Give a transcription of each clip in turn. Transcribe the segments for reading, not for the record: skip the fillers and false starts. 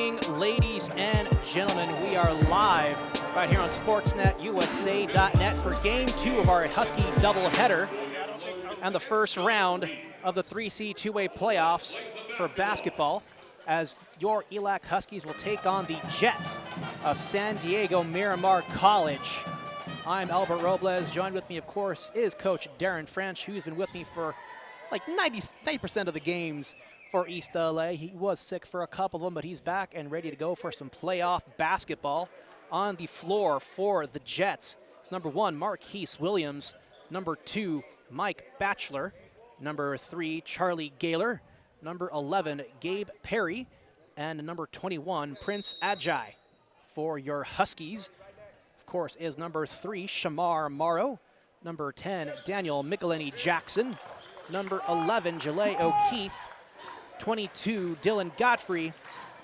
evening, ladies and gentlemen. We are live right here on SportsNetUSA.net for Game 2 of our Husky doubleheader and the first round of the 3C two-way playoffs for basketball, as your ELAC Huskies will take on the Jets of San Diego Miramar College. I'm Albert Robles. Joined with me, of course, is Coach Darren French, who's been with me for like 90% of the games for East LA. He was sick for a couple of them, but he's back and ready to go for some playoff basketball. On the floor for the Jets, it's number 1, Marquise Williams. Number 2, Mike Batchelor. Number 3, Charlie Gaylor. Number 11, Gabe Perry. And number 21, Prince Ajay. For your Huskies, of course, is number 3, Shamar Morrow. Number 10, Daniel Michelini Jackson. Number 11, Jalea O'Keefe. 22, Dylan Godfrey.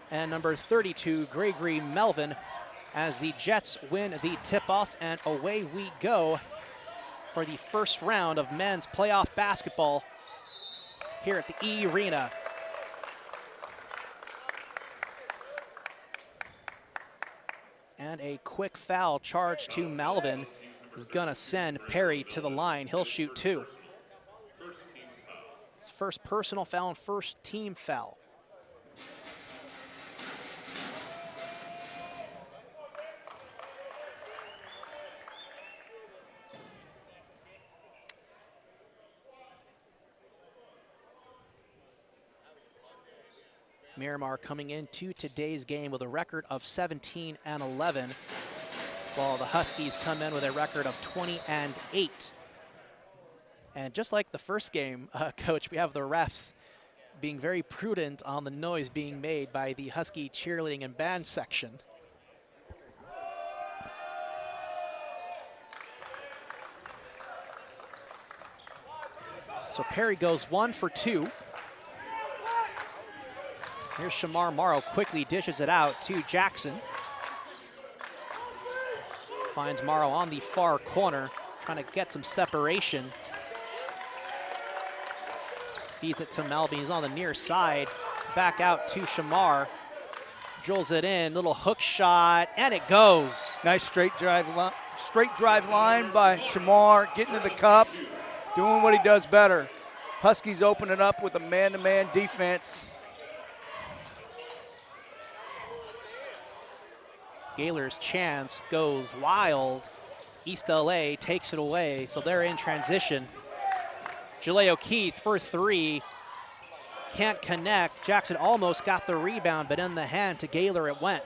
And number 32, Gregory Melvin, as the Jets win the tip-off, and away we go for the first round of men's playoff basketball here at the E-Rena. And a quick foul charge to Melvin is gonna send Perry to the line. He'll shoot 2. His first personal foul and first team foul. Miramar coming into today's game with a record of 17-11, while the Huskies come in with a record of 20-8. And just like the first game, Coach, we have the refs being very prudent on the noise being made by the Husky cheerleading and band section. So Perry goes 1 for 2. Here's Shamar Morrow, quickly dishes it out to Jackson. Finds Morrow on the far corner, trying to get some separation. Feeds it to Melvin, he's on the near side. Back out to Shamar. Drills it in, little hook shot, and it goes. Nice straight drive line by Shamar, getting to the cup, doing what he does better. Huskies open it up with a man-to-man defense. Gaylor's chance goes wild. East LA takes it away, so they're in transition. Jalea O'Keefe for 3. Can't connect. Jackson almost got the rebound, but in the hand to Gaylor it went.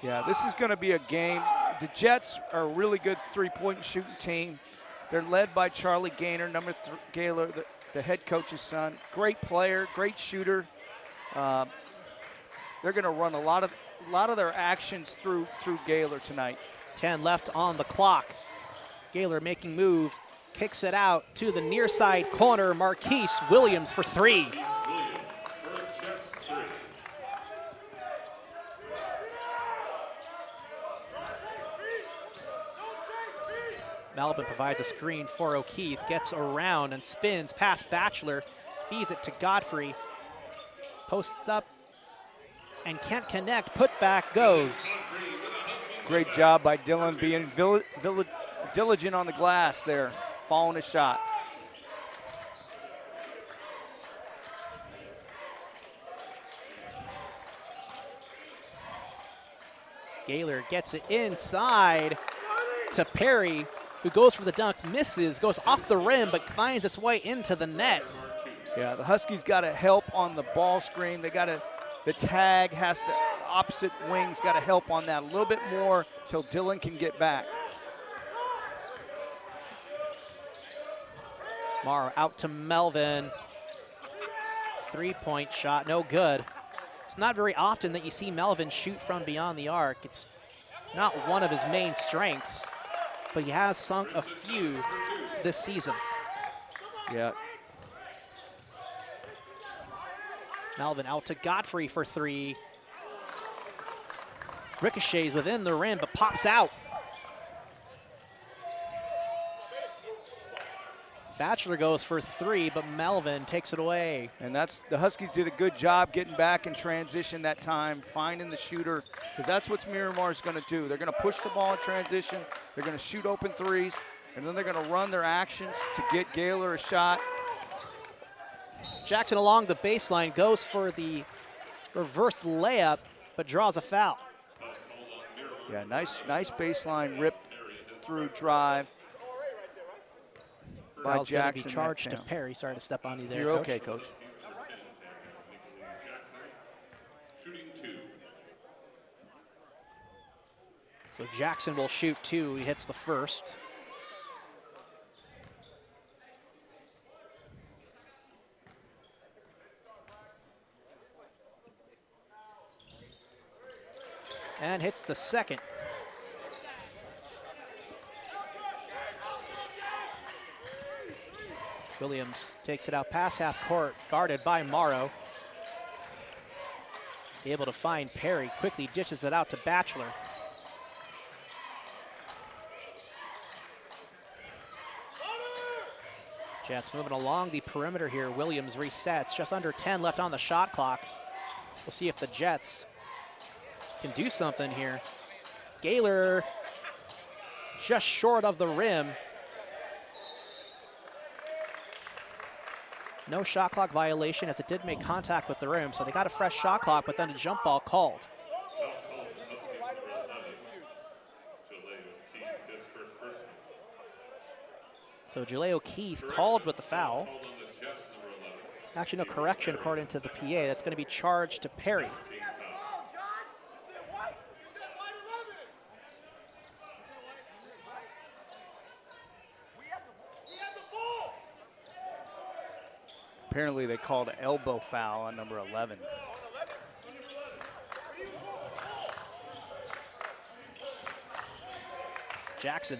Yeah, this is going to be a game. The Jets are a really good three-point shooting team. They're led by Charlie Gaynor, number 3, Gaylor, the head coach's son. Great player, great shooter. They're going to run a lot of their actions through Gaylor tonight. 10 left on the clock. Gaylor making moves, kicks it out to the near side corner. Marquise Williams for 3. Melvin provides a screen for O'Keefe, gets around and spins past Batchelor, feeds it to Godfrey, posts up and can't connect. Put back goes. Great job by Dylan, being diligent on the glass there, following his shot. Gaylor gets it inside to Perry, who goes for the dunk, misses, goes off the rim, but finds its way into the net. Yeah, the Huskies got to help on the ball screen. They got to. The tag has to, opposite wings got to help on that a little bit more till Dylan can get back. Morrow out to Melvin. 3-point shot, no good. It's not very often that you see Melvin shoot from beyond the arc. It's not one of his main strengths, but he has sunk a few this season. Yeah. Melvin out to Godfrey for 3. Ricochets within the rim, but pops out. Batchelor goes for 3, but Melvin takes it away. And the Huskies did a good job getting back in transition that time, finding the shooter, because that's what Miramar's going to do. They're going to push the ball in transition. They're going to shoot open threes, and then they're going to run their actions to get Gaylor a shot. Jackson along the baseline goes for the reverse layup, but draws a foul. Yeah, nice baseline rip through drive. Foul's going to be charged to Perry. Sorry to step on you there, You're Coach. okay, Coach. So Jackson will shoot 2. He hits the first. And hits the second. Williams takes it out past half court, guarded by Morrow. Able to find Perry, quickly dishes it out to Batchelor. Jets moving along the perimeter here. Williams resets, just under 10 left on the shot clock. We'll see if the Jets can do something here. Gaylor just short of the rim. No shot clock violation, as it did make contact with the rim, so they got a fresh shot clock, but then a jump ball called. So Jaleo Keith called with the foul. Actually, no correction according to the PA. That's going to be charged to Perry. Apparently they called an elbow foul on number 11. Jackson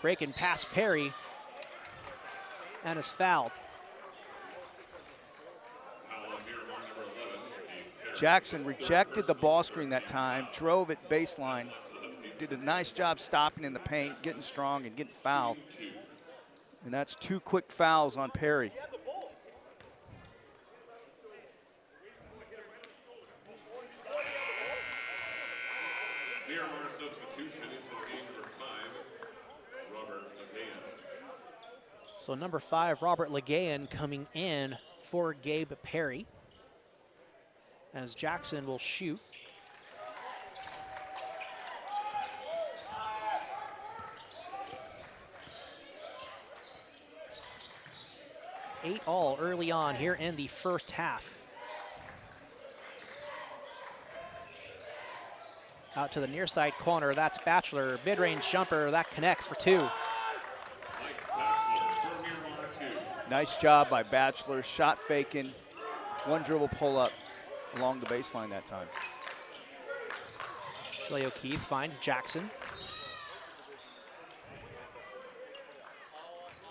breaking past Perry and is fouled. Jackson rejected the ball screen that time, drove it baseline, did a nice job stopping in the paint, getting strong and getting fouled. And that's 2 quick fouls on Perry. Miramar substitution into game number 5, Robert Legayan. So number 5, Robert Legayan, coming in for Gabe Perry, as Jackson will shoot. Eight all early on here in the first half. Out to the near side corner, that's Batchelor. Mid-range jumper, that connects for 2. Nice job by Batchelor, shot faking, 1 dribble pull up along the baseline that time. Leo Keith finds Jackson,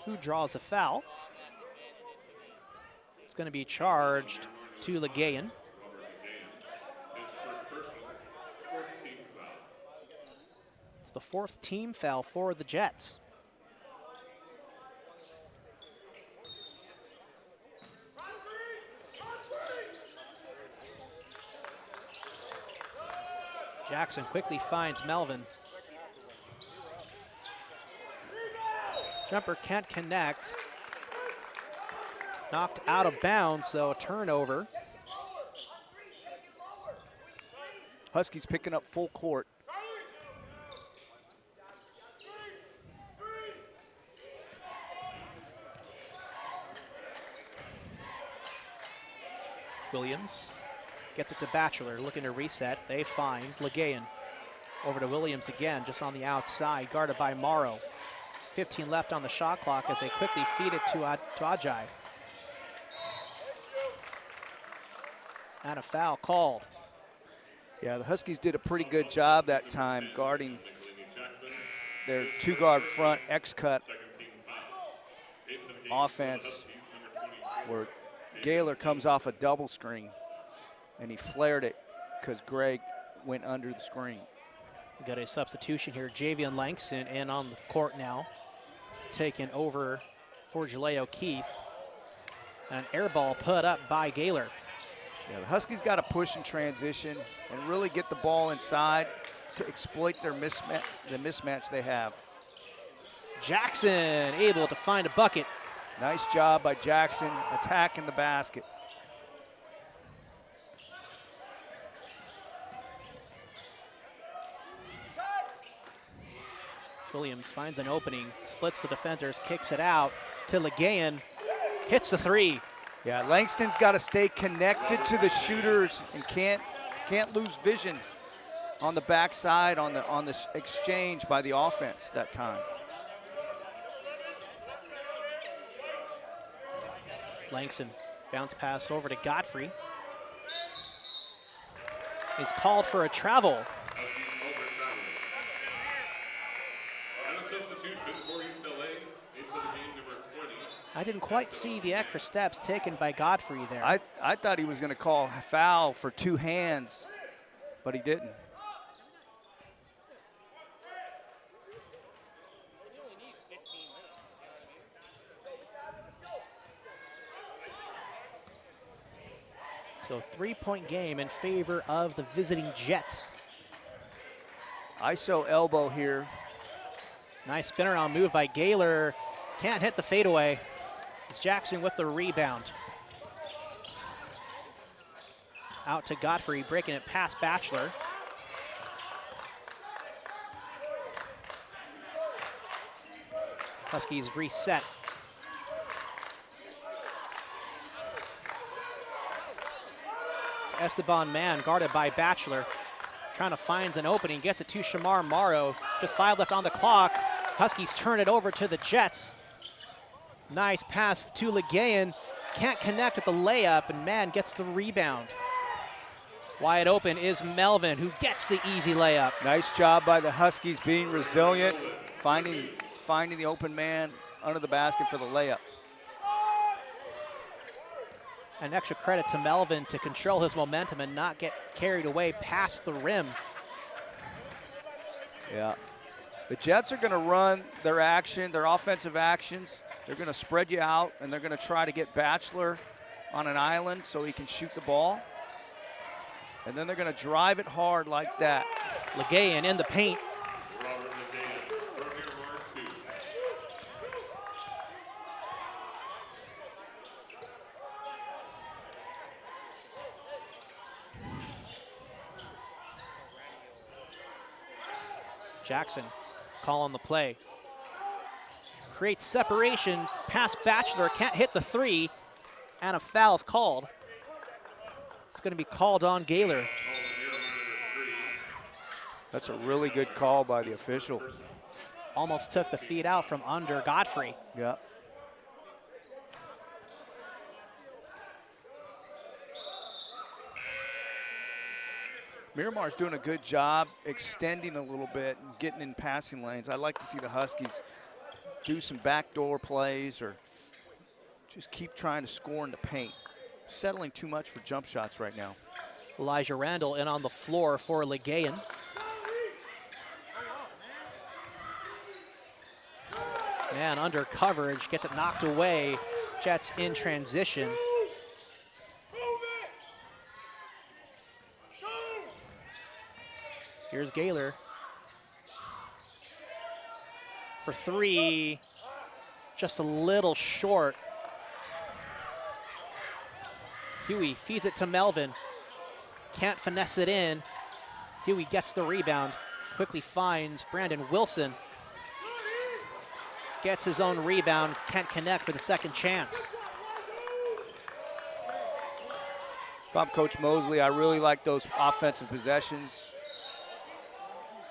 who draws a foul. It's going to be charged to Legayan. It's the 4th team foul for the Jets. Jackson quickly finds Melvin. Jumper can't connect. Knocked out of bounds, so a turnover. Huskies picking up full court. Williams gets it to Batchelor, looking to reset. They find Legayan. Over to Williams again, just on the outside, guarded by Morrow. 15 left on the shot clock as they quickly feed it to Ajay. And a foul called. Yeah, the Huskies did a pretty good job that time guarding their 2-guard front X-cut offense, where Gaylor comes off a double screen, and he flared it because Greg went under the screen. We got a substitution here. Javian Langston in on the court now. taken over for Jaleo Keith. An air ball put up by Gaylor. Yeah, the Huskies got to push in transition and really get the ball inside to exploit their mismatch they have. Jackson able to find a bucket. Nice job by Jackson attacking the basket. Williams finds an opening, splits the defenders, kicks it out to Legayan, hits the three. Yeah, Langston's got to stay connected to the shooters and can't lose vision on the backside on the exchange by the offense that time. Langston bounce pass over to Godfrey. He's called for a travel. And a substitution for East LA into the game number 20. I didn't quite see the extra steps taken by Godfrey there. I thought he was going to call a foul for 2 hands, but he didn't. So 3-point game in favor of the visiting Jets. ISO elbow here. Nice spin around move by Gaylor. Can't hit the fadeaway. It's Jackson with the rebound. Out to Godfrey, breaking it past Batchelor. Huskies reset. Esteban Man guarded by Batchelor. Trying to find an opening, gets it to Shamar Morrow. Just 5 left on the clock. Huskies turn it over to the Jets. Nice pass to Legayan. Can't connect with the layup, and Man gets the rebound. Wide open is Melvin, who gets the easy layup. Nice job by the Huskies being resilient, finding the open man under the basket for the layup. An extra credit to Melvin to control his momentum and not get carried away past the rim. Yeah. The Jets are going to run their offensive actions. They're going to spread you out, and they're going to try to get Batchelor on an island so he can shoot the ball. And then they're going to drive it hard like that. Legayan in the paint. Robert Legayan from Miramar 2. Jackson calling the play. Creates separation, past Batchelor, can't hit the three, and a foul is called. It's going to be called on Gaylor. That's a really good call by the official. Almost took the feet out from under Godfrey. Yeah. Miramar's doing a good job extending a little bit and getting in passing lanes. I'd like to see the Huskies do some backdoor plays or just keep trying to score in the paint. Settling too much for jump shots right now. Elijah Randall in on the floor for Legayan. Man, under coverage, gets it knocked away. Jets in transition. Here's Gaylor for three, just a little short. Huey feeds it to Melvin. Can't finesse it in. Huey gets the rebound. Quickly finds Brandon Wilson. Gets his own rebound. Can't connect for the second chance. If I'm Coach Mosley, I really like those offensive possessions.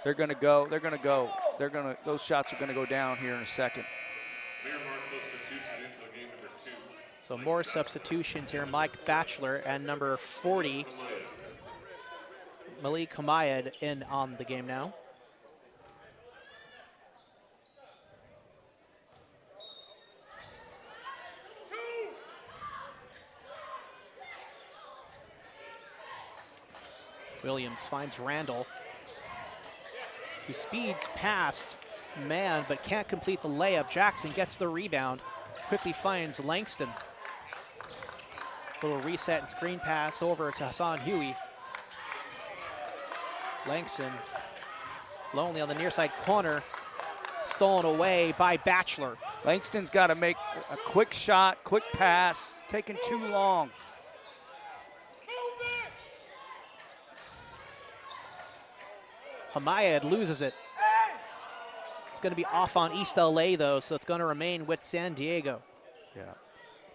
They're going to go. They're going to go. Those shots are going to go down here in a second. Miramar substitution into the game number 2. So more substitutions here. Mike Batchelor and number 40, Malik Humayed, in on the game now. Williams finds Randall, who speeds past man, but can't complete the layup. Jackson gets the rebound, quickly finds Langston. Little reset and screen pass over to Hassan Huey. Langston, lonely on the near side corner, stolen away by Batchelor. Langston's got to make a quick shot, quick pass, taking too long. Hamayed loses it. It's going to be off on East LA though, so it's going to remain with San Diego. Yeah,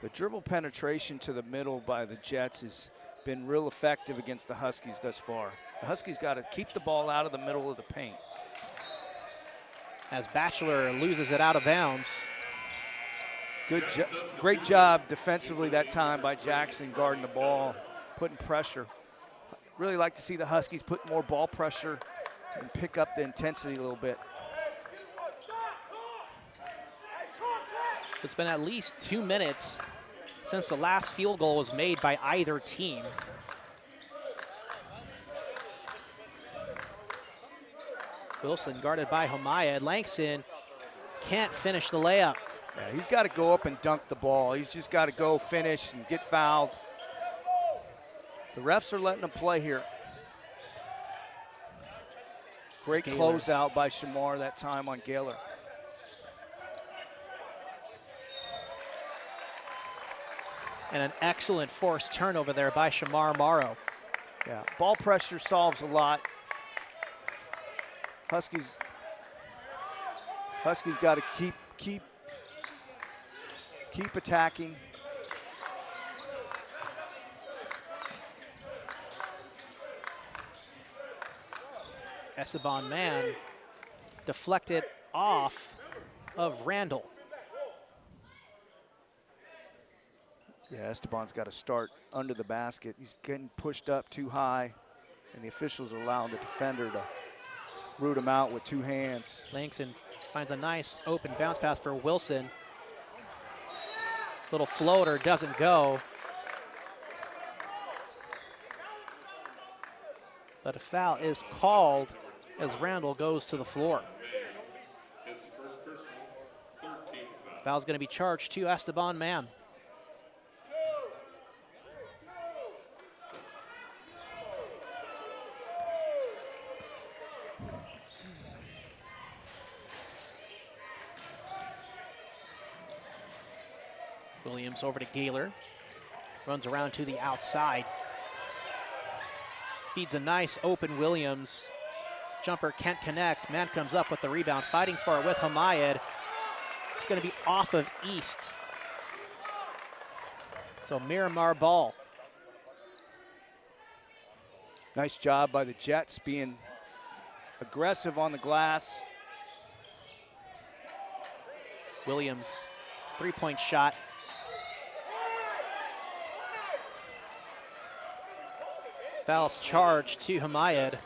the dribble penetration to the middle by the Jets has been real effective against the Huskies thus far. The Huskies got to keep the ball out of the middle of the paint. As Batchelor loses it out of bounds. Great job defensively that time by Jackson, guarding the ball, putting pressure. Really like to see the Huskies put more ball pressure and pick up the intensity a little bit. It's been at least 2 minutes since the last field goal was made by either team. Wilson guarded by Hamayed. Langston can't finish the layup. Yeah, he's got to go up and dunk the ball. He's just got to go finish and get fouled. The refs are letting him play here. Great closeout by Shamar that time on Gaylor. And an excellent forced turnover there by Shamar Morrow. Yeah, ball pressure solves a lot. Huskies got to keep attacking. Esteban man deflected off of Randall. Yeah, Esteban's got to start under the basket. He's getting pushed up too high, and the officials are allowing the defender to root him out with 2 hands. Langston finds a nice open bounce pass for Wilson. Little floater doesn't go. But a foul is called as Randall goes to the floor. Foul's going to be charged to Esteban man. Williams over to Gaylor. Runs around to the outside. Feeds a nice open Williams. Jumper can't connect. Man comes up with the rebound. Fighting for it with Hamayed. It's going to be off of East. So Miramar ball. Nice job by the Jets being aggressive on the glass. Williams, 3-point shot. Foul's charged to Hamayed.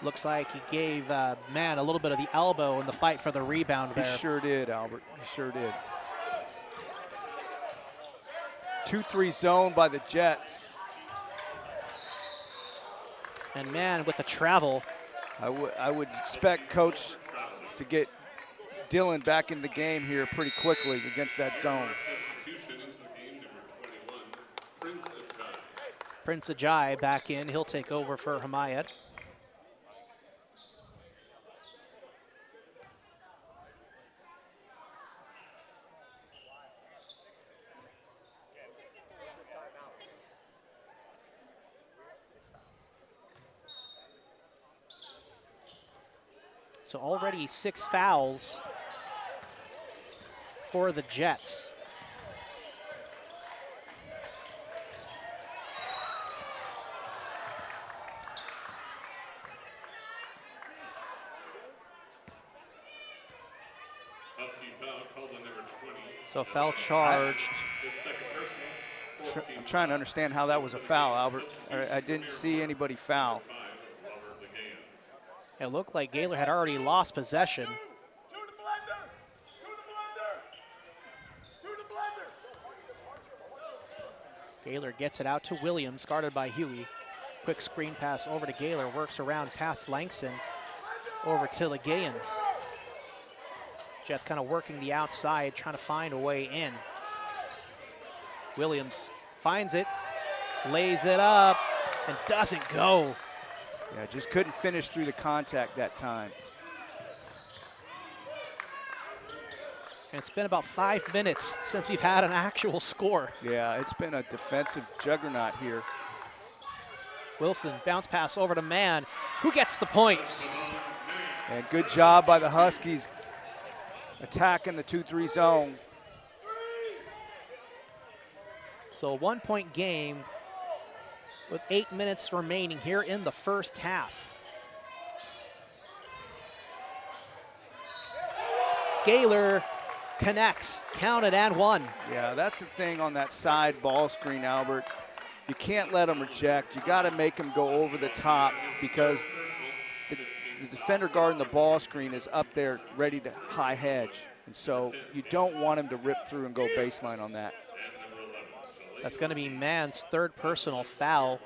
Looks like he gave man a little bit of the elbow in the fight for the rebound there. He sure did, Albert. He sure did. 2-3 zone by the Jets. And man, with the travel. I would expect Coach to get Dylan back in the game here pretty quickly against that zone. Prince Ajayi back in. He'll take over for Hamayed. So already 6 fouls for the Jets. So foul charged. I'm trying to understand how that was a foul, Albert. I didn't see anybody foul. It looked like Gaylor had already lost possession. Gaylor gets it out to Williams, guarded by Huey. Quick screen pass over to Gaylor, works around past Langston, over to Legayan. Jets kind of working the outside, trying to find a way in. Williams finds it, lays it up, and doesn't go. Yeah, just couldn't finish through the contact that time. And it's been about 5 minutes since we've had an actual score. Yeah, it's been a defensive juggernaut here. Wilson, bounce pass over to Mann, who gets the points. And good job by the Huskies attacking the 2-3 zone. So a 1 point game with 8 minutes remaining here in the first half. Gaylor connects, counted and one. Yeah, that's the thing on that side ball screen, Albert. You can't let them reject. You got to make them go over the top because the defender guarding the ball screen is up there ready to high hedge. And so you don't want him to rip through and go baseline on that. That's going to be Mann's third personal foul.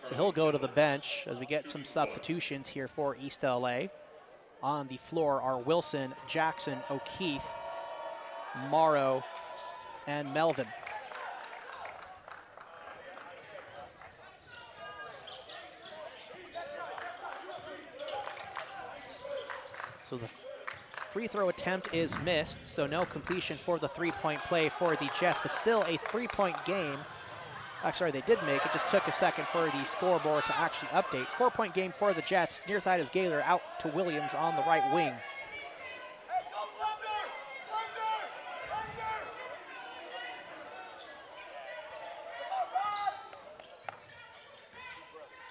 So he'll go to the bench as we get some substitutions here for East LA. On the floor are Wilson, Jackson, O'Keefe, Morrow, and Melvin. So the free throw attempt is missed, so no completion for the three-point play for the Jets, but still a three-point game. Sorry, they did make it. Just took a second for the scoreboard to actually update. 4-point game for the Jets. Near side is Gaylor, out to Williams on the right wing.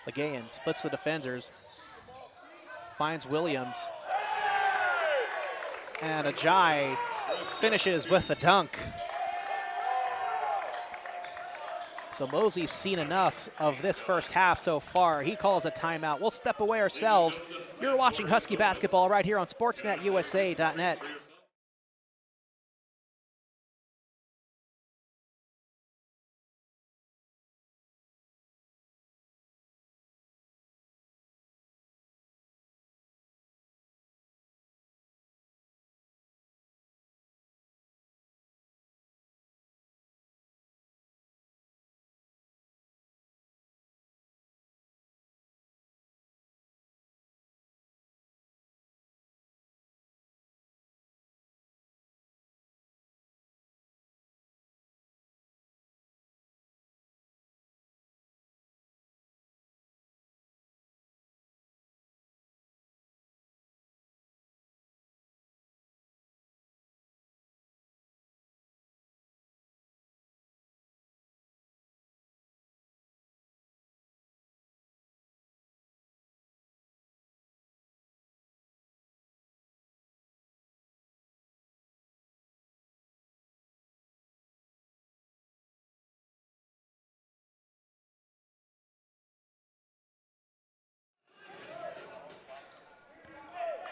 Legayan splits the defenders, finds Williams, and Ajay finishes with the dunk. So Mosley's seen enough of this first half so far. He calls a timeout. We'll step away ourselves. You're watching Husky basketball right here on SportsNetUSA.net.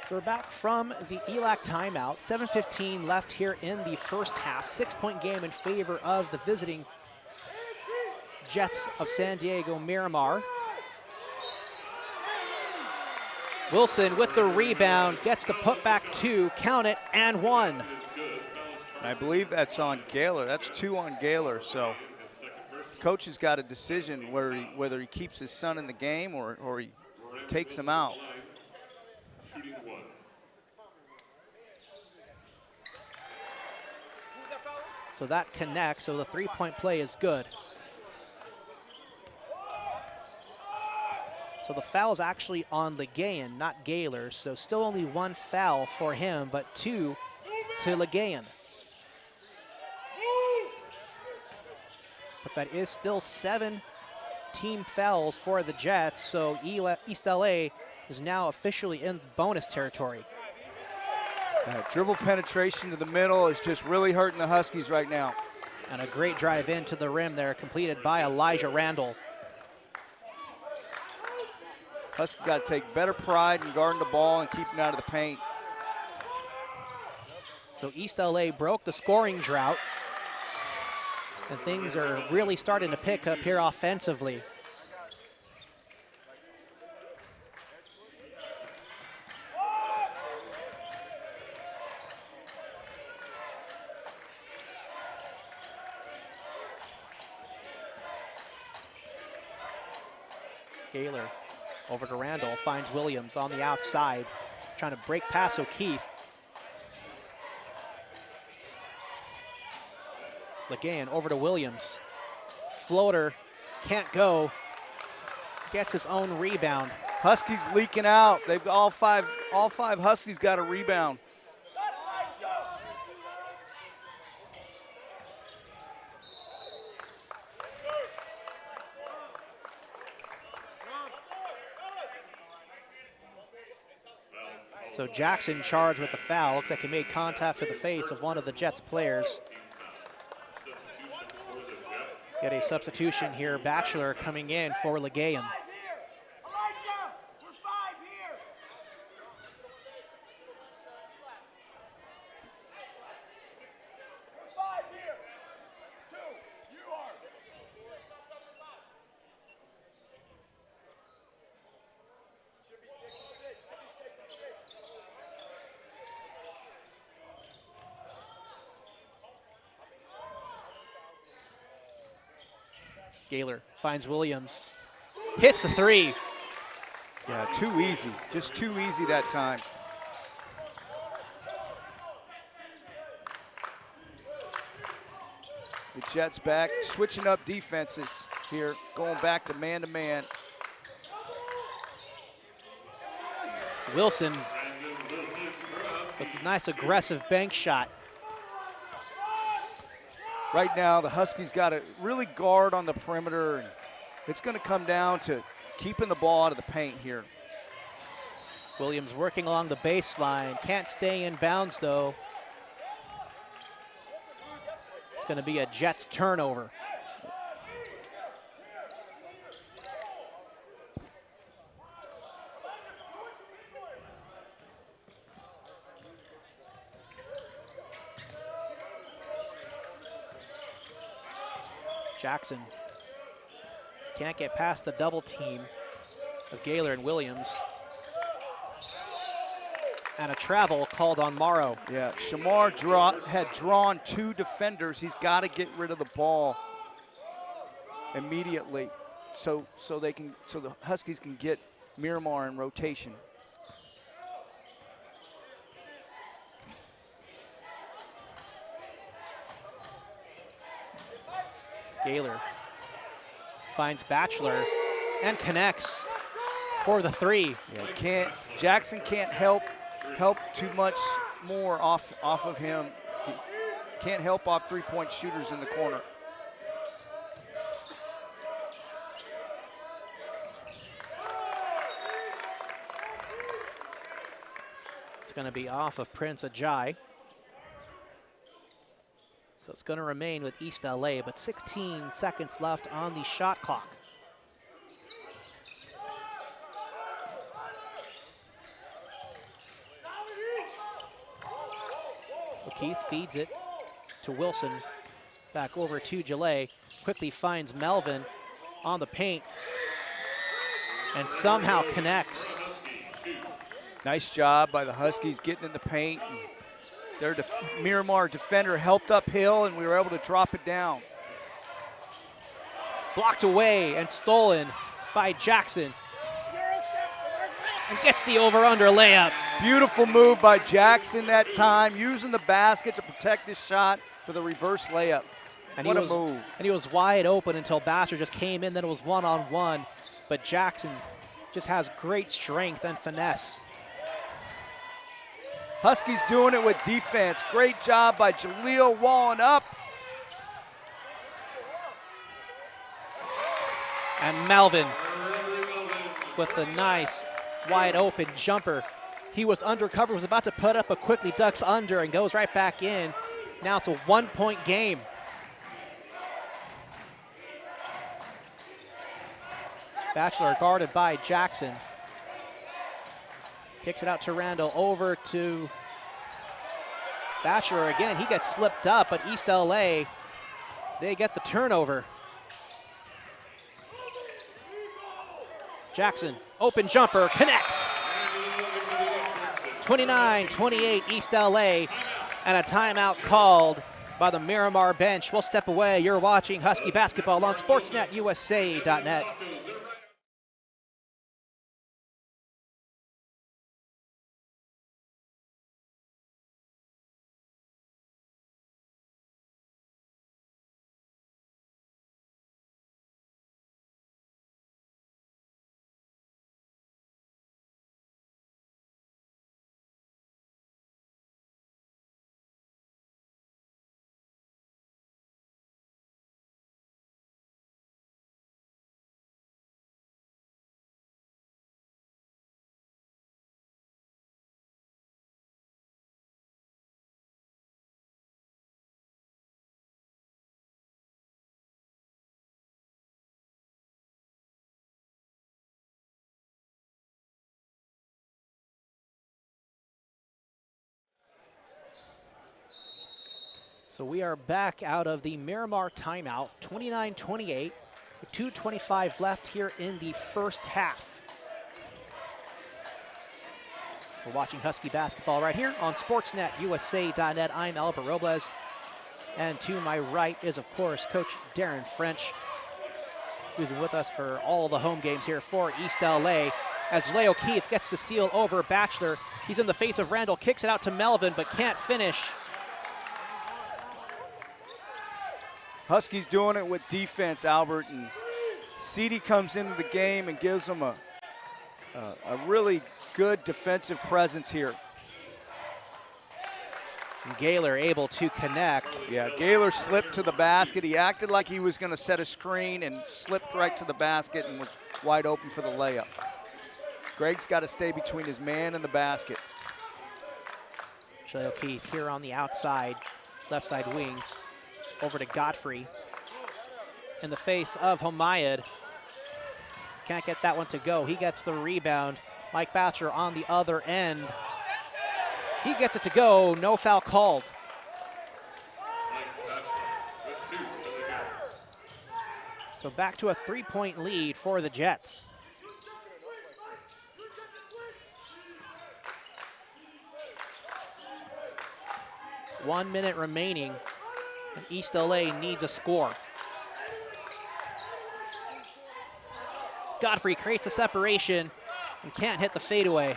So we're back from the ELAC timeout. 7:15 left here in the first half. 6-point game in favor of the visiting Jets of San Diego Miramar. Wilson with the rebound, gets the putback two, count it, and one. I believe that's on Gaylor. That's 2 on Gaylor. So coach has got a decision whether he keeps his son in the game or he takes him out. So that connects, so the three-point play is good. So the foul is actually on Legayan, not Gaylor, so still only 1 foul for him, but 2 to Legayan. But that is still 7 team fouls for the Jets, so East LA is now officially in bonus territory. Dribble penetration to the middle is just really hurting the Huskies right now. And a great drive into the rim there, completed by Elijah Randall. Huskies got to take better pride in guarding the ball and keeping it out of the paint. So East LA broke the scoring drought. And things are really starting to pick up here offensively. Gaylor over to Randall, finds Williams on the outside, trying to break past O'Keefe. Again, over to Williams. Floater, can't go. Gets his own rebound. Huskies leaking out. They've all five Huskies got a rebound. So Jackson charged with the foul. Looks like he made contact to the face of one of the Jets players. Get a substitution here. Batchelor coming in for Legayen. Gaylor finds Williams, hits the three. Yeah, too easy, just too easy that time. The Jets back, switching up defenses here, going back to man-to-man. Wilson with a nice aggressive bank shot. Right now, the Huskies got to really guard on the perimeter, and it's going to come down to keeping the ball out of the paint here. Williams working along the baseline, can't stay in bounds though. It's going to be a Jets turnover. Jackson can't get past the double team of Gaylor and Williams. And a travel called on Morrow. Yeah, Shamar had drawn two defenders. He's got to get rid of the ball immediately so the Huskies can get Miramar in rotation. Gaylor finds Batchelor and connects for the three. Yeah, Jackson can't help too much more off of him. He can't help off three-point shooters in the corner. It's going to be off of Prince Ajay. So it's going to remain with East LA, but 16 seconds left on the shot clock. O'Keefe feeds it to Wilson. Back over to Gillet. Quickly finds Melvin on the paint and somehow connects. Nice job by the Huskies getting in the paint. Their Miramar defender helped uphill, and we were able to drop it down. Blocked away and stolen by Jackson. And gets the over-under layup. Beautiful move by Jackson that time, using the basket to protect his shot for the reverse layup. And what a move. And he was wide open until Batchelor just came in, then it was one-on-one. But Jackson just has great strength and finesse. Huskies doing it with defense. Great job by Jaleel walling up. And Melvin with the nice wide open jumper. He was undercover, was about to put up, but quickly ducks under and goes right back in. Now it's a one-point game. Batchelor guarded by Jackson. Kicks it out to Randall, over to Batchelor again. He gets slipped up, but East LA, they get the turnover. Jackson, open jumper, connects. 29-28 East LA, and a timeout called by the Miramar bench. We'll step away. You're watching Husky basketball on SportsNetUSA.net. So we are back out of the Miramar timeout, 29-28, with 2:25 left here in the first half. We're watching Husky basketball right here on Sportsnet USA.net. I'm Albert Robles, and to my right is, of course, Coach Darren French, who's been with us for all the home games here for East LA. As Leo Keith gets the steal over Batchelor, he's in the face of Randall, kicks it out to Melvin, but can't finish. Huskies doing it with defense, Albert, and Ceedy comes into the game and gives them a really good defensive presence here. Gaylor able to connect. Yeah, Gaylor slipped to the basket. He acted like he was going to set a screen and slipped right to the basket and was wide open for the layup. Greg's got to stay between his man and the basket. Leo Keith here on the outside, left side wing. Over to Godfrey in the face of Homayed. Can't get that one to go. He gets the rebound. Mike Batchelor on the other end. He gets it to go. No foul called. So back to a 3-point lead for the Jets. One minute remaining. And East LA needs a score. Godfrey creates a separation and can't hit the fadeaway.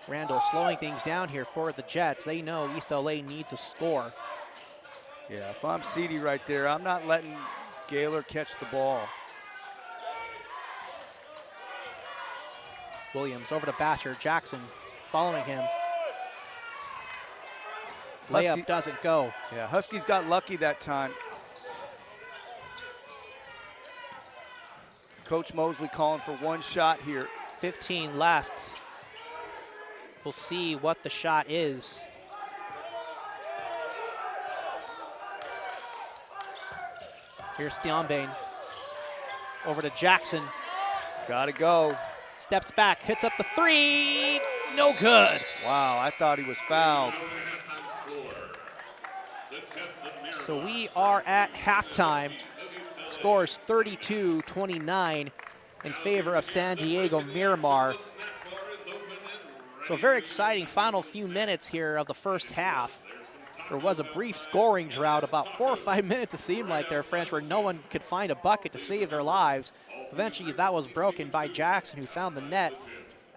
Randall slowing things down here for the Jets. They know East LA needs a score. Yeah, if I'm Ceedy right there, I'm not letting Gaylor catch the ball. Williams over to Batchelor. Jackson following him. Layup doesn't go. Yeah, Huskies got lucky that time. Coach Mosley calling for one shot here. 15 left. We'll see what the shot is. Here's Thionbane. Over to Jackson. Gotta go. Steps back, hits up the three, no good. Wow, I thought he was fouled. So we are at halftime. Scores 32-29 in favor of San Diego Miramar. So a very exciting final few minutes here of the first half. There was a brief scoring drought, about 4 or 5 minutes it seemed like there, French, where no one could find a bucket to save their lives. Eventually that was broken by Jackson, who found the net,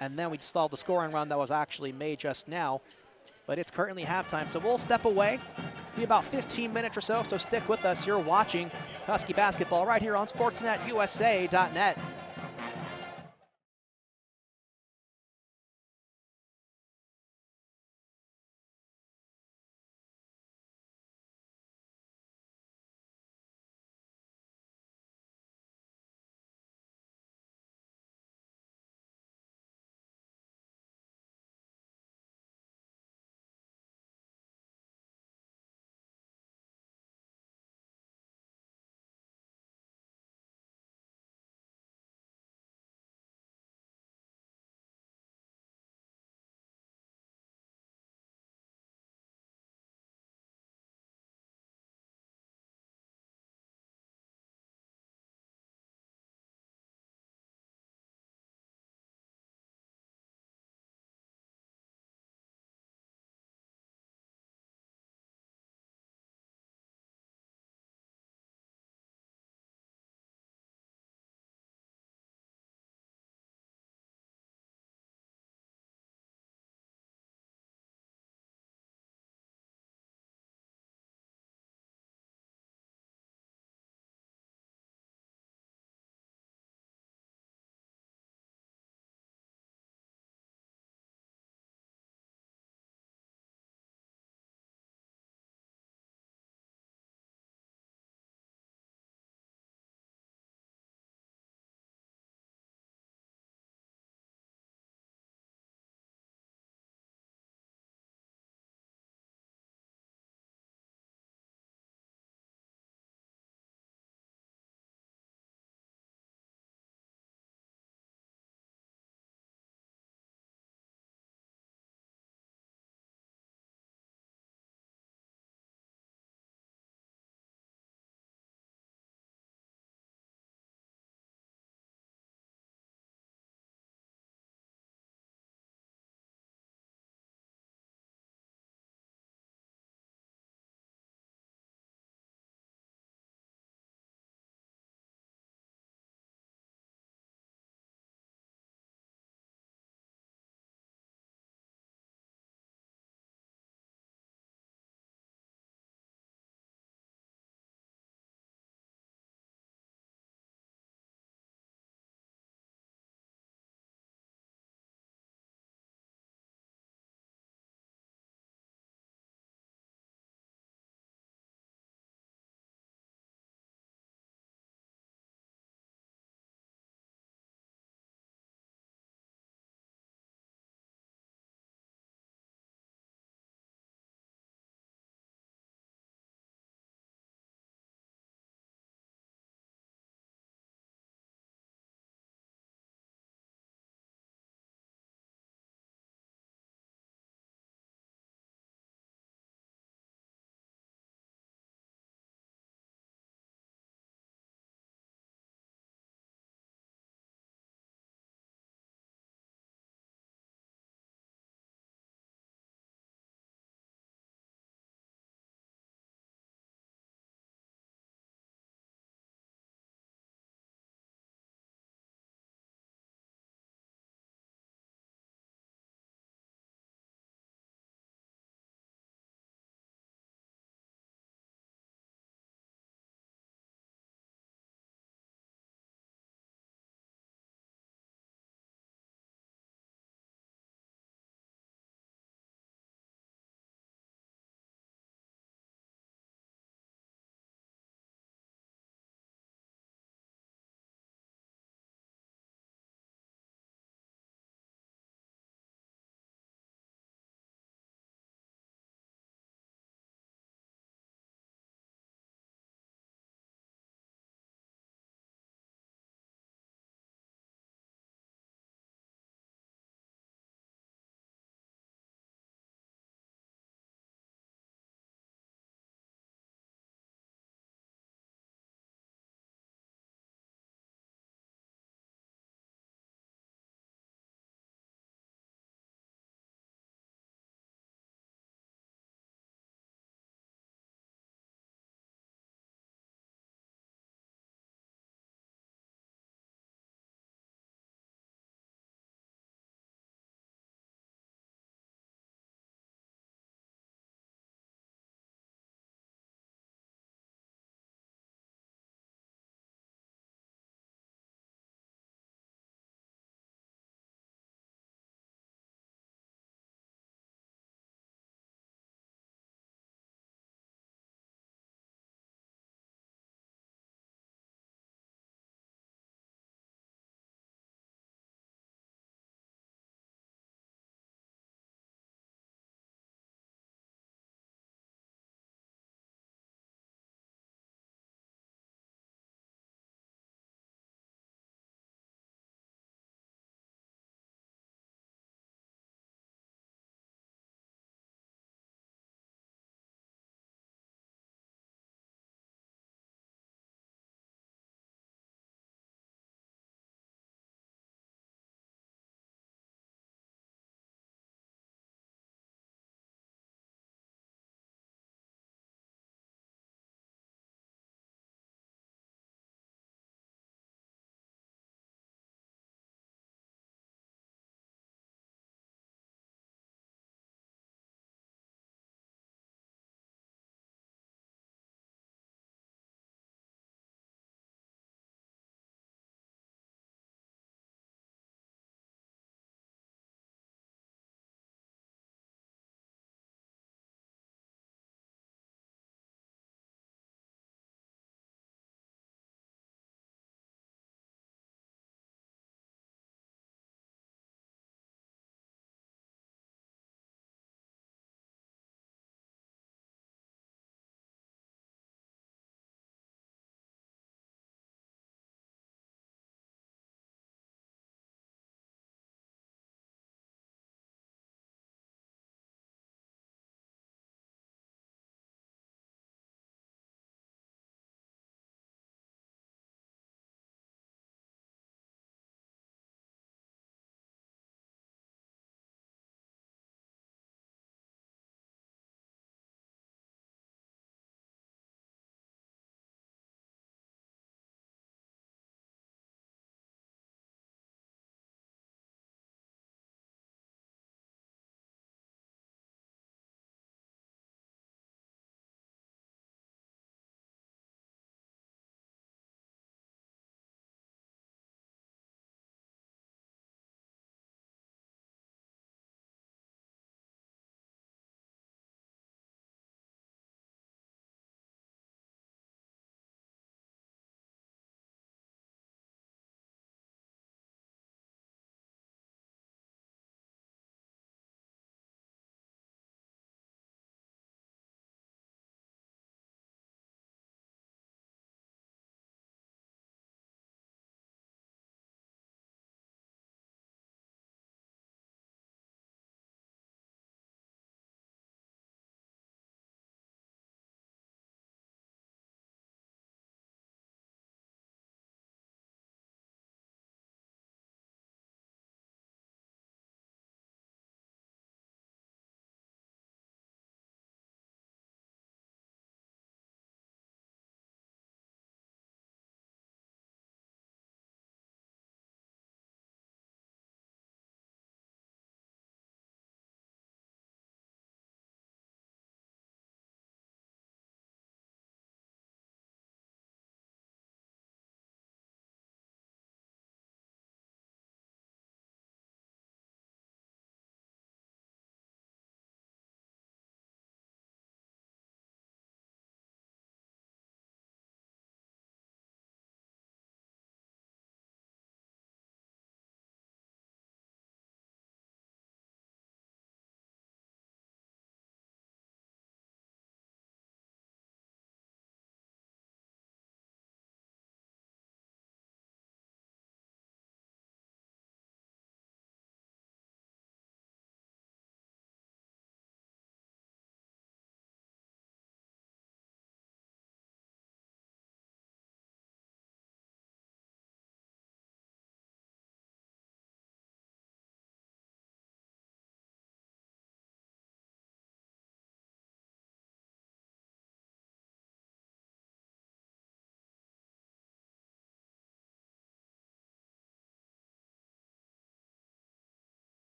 and then we saw the scoring run that was actually made just now. But it's currently halftime, so we'll step away. Be about 15 minutes or so stick with us. You're watching Husky basketball right here on Sportsnet USA.net.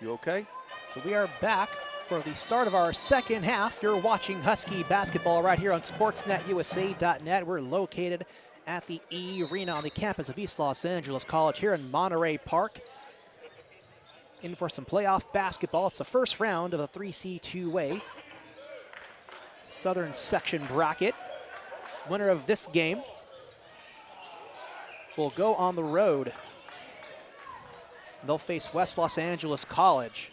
You okay? So we are back for the start of our second half. You're watching Husky basketball right here on SportsNetUSA.net. We're located at the E-Rena on the campus of East Los Angeles College here in Monterey Park. In for some playoff basketball. It's the first round of a 3C two-way Southern section bracket. Winner of this game will go on the road. They'll face West Los Angeles College.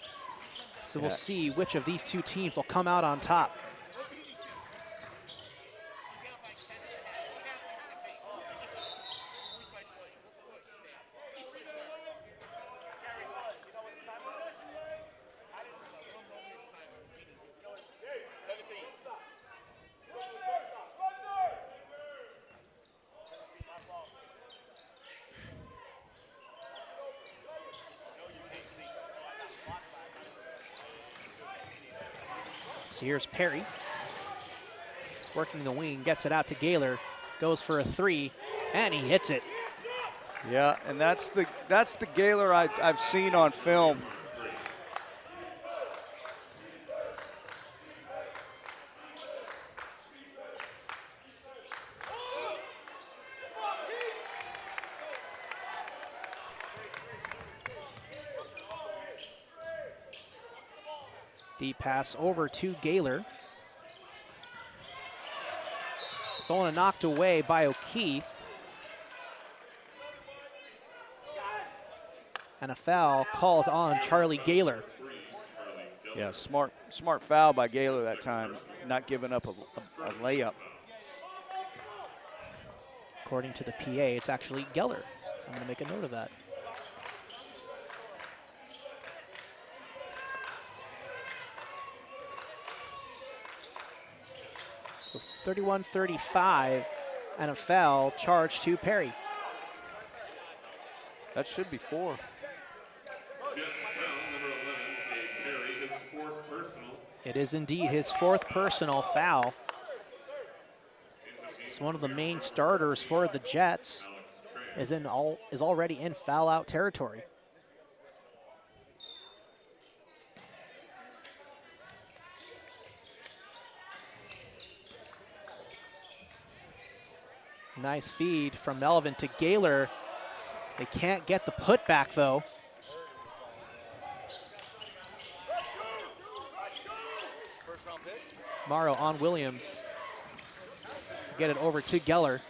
So we'll see which of these two teams will come out on top. So here's Perry, working the wing, gets it out to Gaylor, goes for a three, and he hits it. Yeah, and that's the Gaylor I've seen on film. Deep pass over to Gaylor. Stolen and knocked away by O'Keefe. And a foul called on Charlie Gaylor. Yeah, smart foul by Gaylor that time, not giving up a layup. According to the PA, it's actually Geller. I'm going to make a note of that. So 31-35 and a foul charged to Perry. That should be 4. Jet foul, number 11, Perry, his 4th personal. It is indeed his 4th personal foul. He's one of the main starters for the Jets. Is already in foul-out territory. Nice feed from Melvin to Gaylor. They can't get the putback though. Morrow on Williams. Get it over to Geller.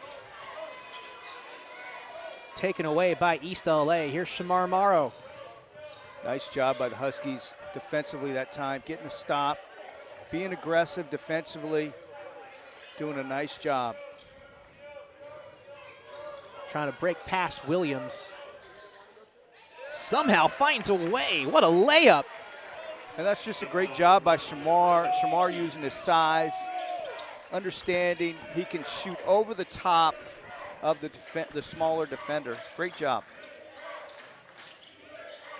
Taken away by East LA. Here's Shamar Morrow. Nice job by the Huskies defensively that time, getting a stop, being aggressive defensively, doing a nice job. Trying to break past Williams. Somehow finds a way. What a layup. And that's just a great job by Shamar. Shamar using his size, understanding he can shoot over the top of the smaller defender. Great job.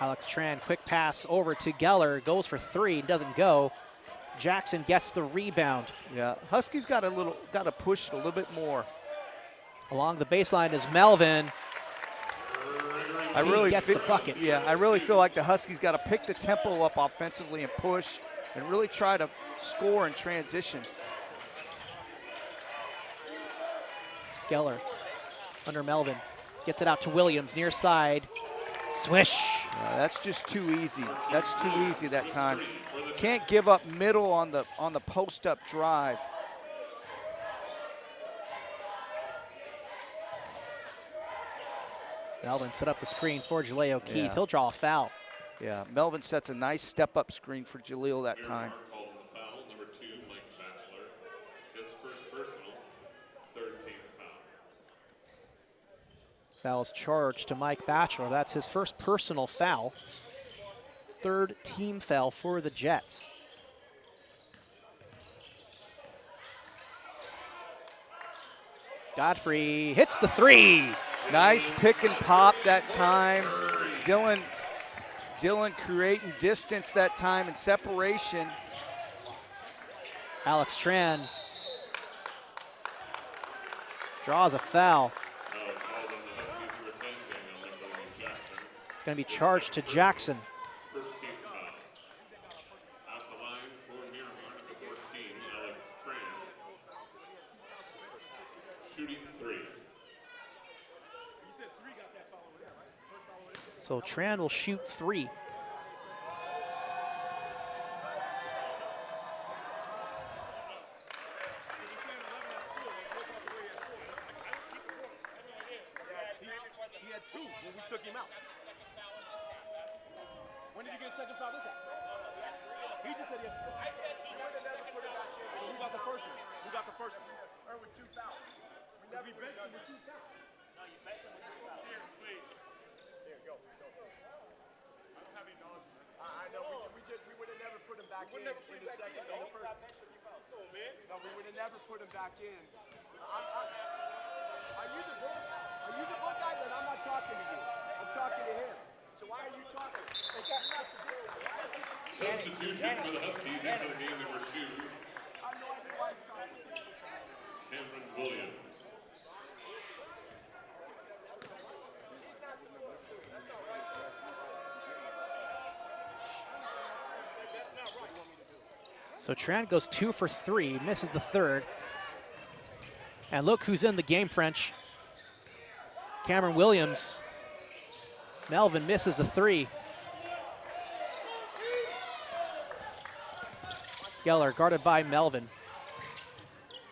Alex Tran, quick pass over to Geller. Goes for 3, doesn't go. Jackson gets the rebound. Yeah, Huskies got to push it a little bit more. Along the baseline is Melvin. He gets the bucket. Yeah, I really feel like the Huskies got to pick the tempo up offensively and push and really try to score in transition. Geller under Melvin. Gets it out to Williams, near side. Swish. Yeah, that's just too easy. That's too easy that time. Can't give up middle on the post-up drive. Melvin set up the screen for Jaleel O'Keefe. Yeah. He'll draw a foul. Yeah, Melvin sets a nice step-up screen for Jaleel that time. Called on the foul, number 2, Mike Batchelor, his 1st personal, 3rd team foul. Foul's charged to Mike Batchelor. That's his 1st personal foul. 3rd team foul for the Jets. Godfrey hits the 3. Nice pick and pop that time. Dylan creating distance that time and separation. Alex Tran draws a foul. It's going to be charged to Jackson. 1st team foul. So Tran will shoot 3. He had 2 when we took him out. When did he get a second foul this time? He just said he had the second. I said he never put it back in. Who got the first one? Who got the first one? Or with 2 fouls. We never benched him with 2 fouls. No, you benched him with 2 fouls. Here, please. Here, go. I don't have any knowledge. I know. We would have never put him back in the second and the first. No, we would have never put him back in. Are you the book guy? Then I'm not talking to you. I'm talking to him. So why are you talking? Substitution for the Huskies into the game number 2. I have no idea why he's talking. Cameron Williams. So Tran goes 2 for 3, misses the third. And look who's in the game, French. Cameron Williams. Melvin misses the 3. Geller guarded by Melvin.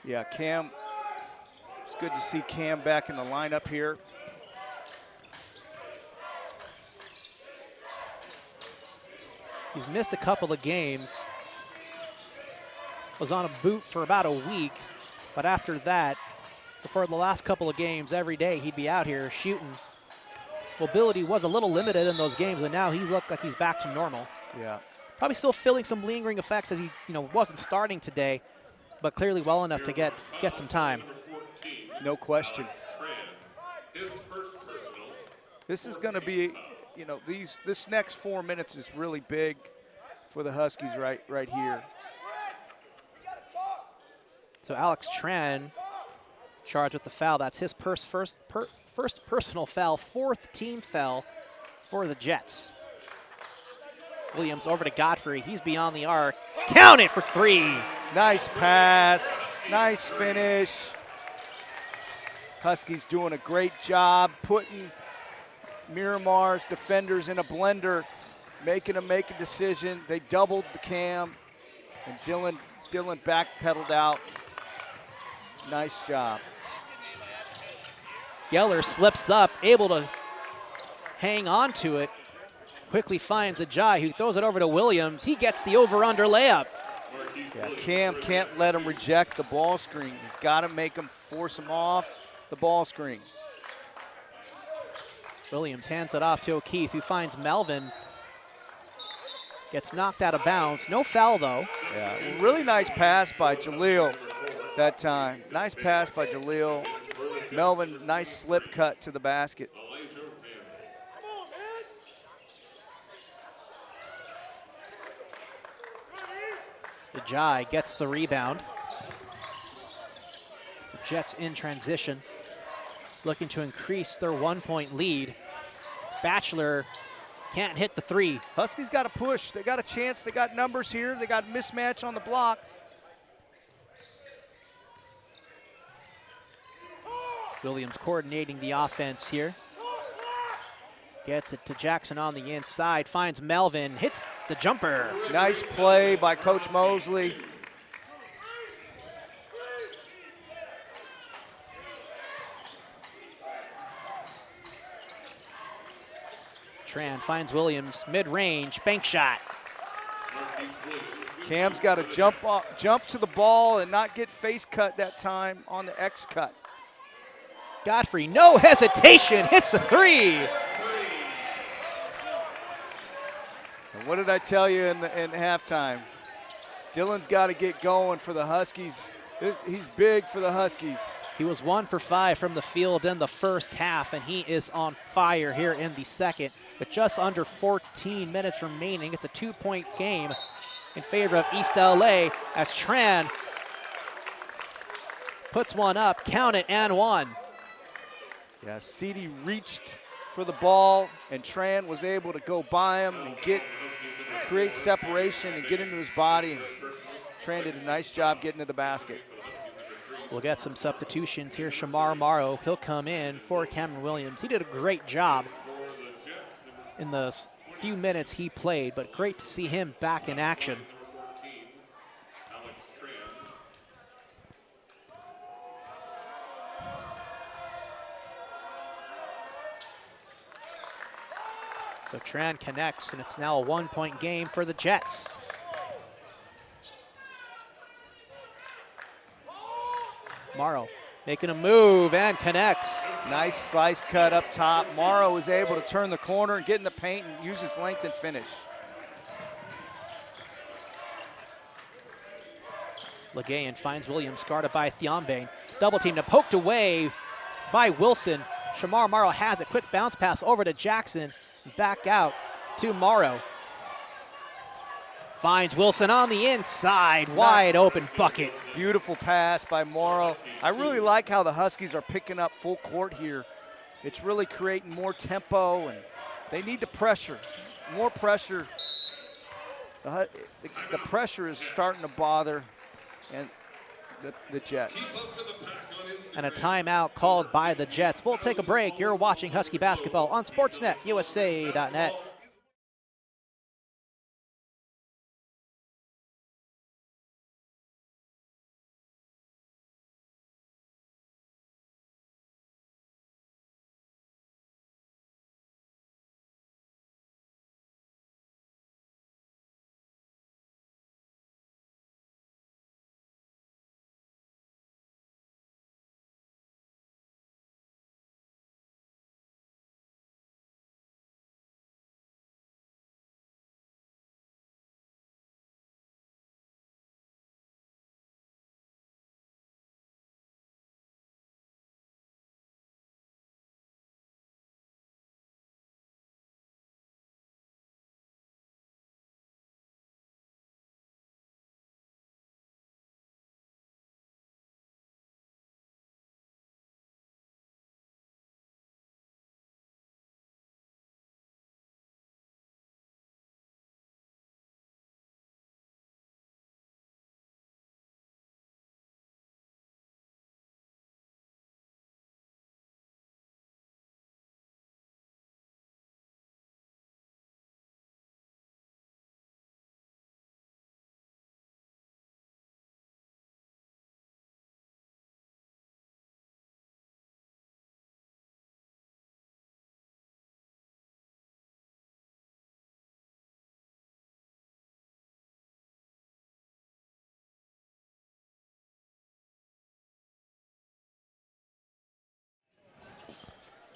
Yeah, Cam. It's good to see Cam back in the lineup here. He's missed a couple of games. Was on a boot for about a week. But after that, for the last couple of games, every day he'd be out here shooting. Mobility was a little limited in those games, and now he's looked like he's back to normal. Yeah. Probably still feeling some lingering effects as he, wasn't starting today, but clearly well enough to get some time. No question. His first personal. This is going to be, this next 4 minutes is really big for the Huskies right here. So Alex Tran charged with the foul. That's his first personal foul, 4th team foul for the Jets. Williams over to Godfrey. He's beyond the arc. Count it for 3. Nice pass. Nice finish. Huskies doing a great job putting Miramar's defenders in a blender, making them make a decision. They doubled the Cam, and Dylan backpedaled out. Nice job. Geller slips up, able to hang on to it. Quickly finds Ajay, who throws it over to Williams. He gets the over-under layup. Yeah, Cam can't let him reject the ball screen. He's got to make him force him off the ball screen. Williams hands it off to O'Keefe, who finds Melvin. Gets knocked out of bounds. No foul, though. Yeah, really nice pass by Jaleel that time. Nice pass by Jaleel. Melvin, nice slip cut to the basket. Ajay gets the rebound. So Jets in transition, looking to increase their 1-point lead. Batchelor can't hit the 3. Huskies got to push. They got a chance. They got numbers here. They got mismatch on the block. Williams coordinating the offense here. Gets it to Jackson on the inside, finds Melvin, hits the jumper. Nice play by Coach Mosley. Tran finds Williams, mid-range, bank shot. Cam's got to jump to the ball and not get face cut that time on the X cut. Godfrey, no hesitation, hits a 3. And what did I tell you in halftime? Dylan's got to get going for the Huskies. He's big for the Huskies. He was 1 for 5 from the field in the first half, and he is on fire here in the second. With just under 14 minutes remaining, it's a 2-point game in favor of East LA as Tran puts one up, count it, and 1. Yeah, Ceedy reached for the ball, and Tran was able to go by him and create separation and get into his body. And Tran did a nice job getting to the basket. We'll get some substitutions here. Shamar Morrow, he'll come in for Cameron Williams. He did a great job in the few minutes he played, but great to see him back in action. So Tran connects, and it's now a 1-point game for the Jets. Morrow making a move and connects. Nice slice cut up top. Morrow was able to turn the corner and get in the paint and use his length and finish. Legayan finds Williams, guarded by Thiombane. Double team, poked away by Wilson. Shamar Morrow has a quick bounce pass over to Jackson. Back out to Morrow. Finds Wilson on the inside, wide open bucket. Beautiful pass by Morrow. I really like how the Huskies are picking up full court here. It's really creating more tempo, and they need the pressure, more pressure. The pressure is starting to bother and the Jets. And a timeout called by the Jets. We'll take a break. You're watching Husky basketball on Sportsnet, USA.net.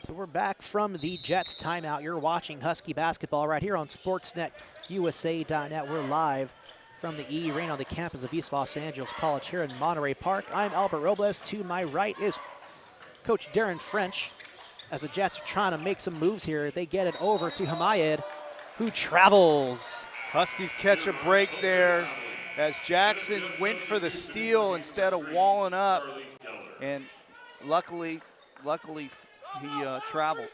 So we're back from the Jets timeout. You're watching Husky basketball right here on Sportsnet, USA.net. We're live from the E-Rena on the campus of East Los Angeles College here in Monterey Park. I'm Albert Robles. To my right is Coach Darren French. As the Jets are trying to make some moves here, they get it over to Hamayed, who travels. Huskies catch a break there as Jackson went for the steal instead of walling up, and luckily he traveled.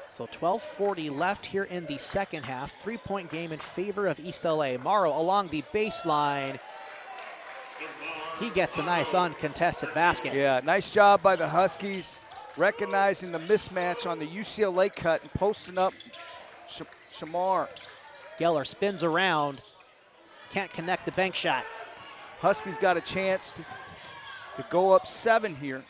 So 12:40 left here in the second half. 3-point game in favor of East LA. Morrow along the baseline. He gets a nice uncontested basket. Yeah, nice job by the Huskies, recognizing the mismatch on the UCLA cut and posting up Shamar. Geller spins around, can't connect the bank shot. Huskies got a chance to go up 7 here.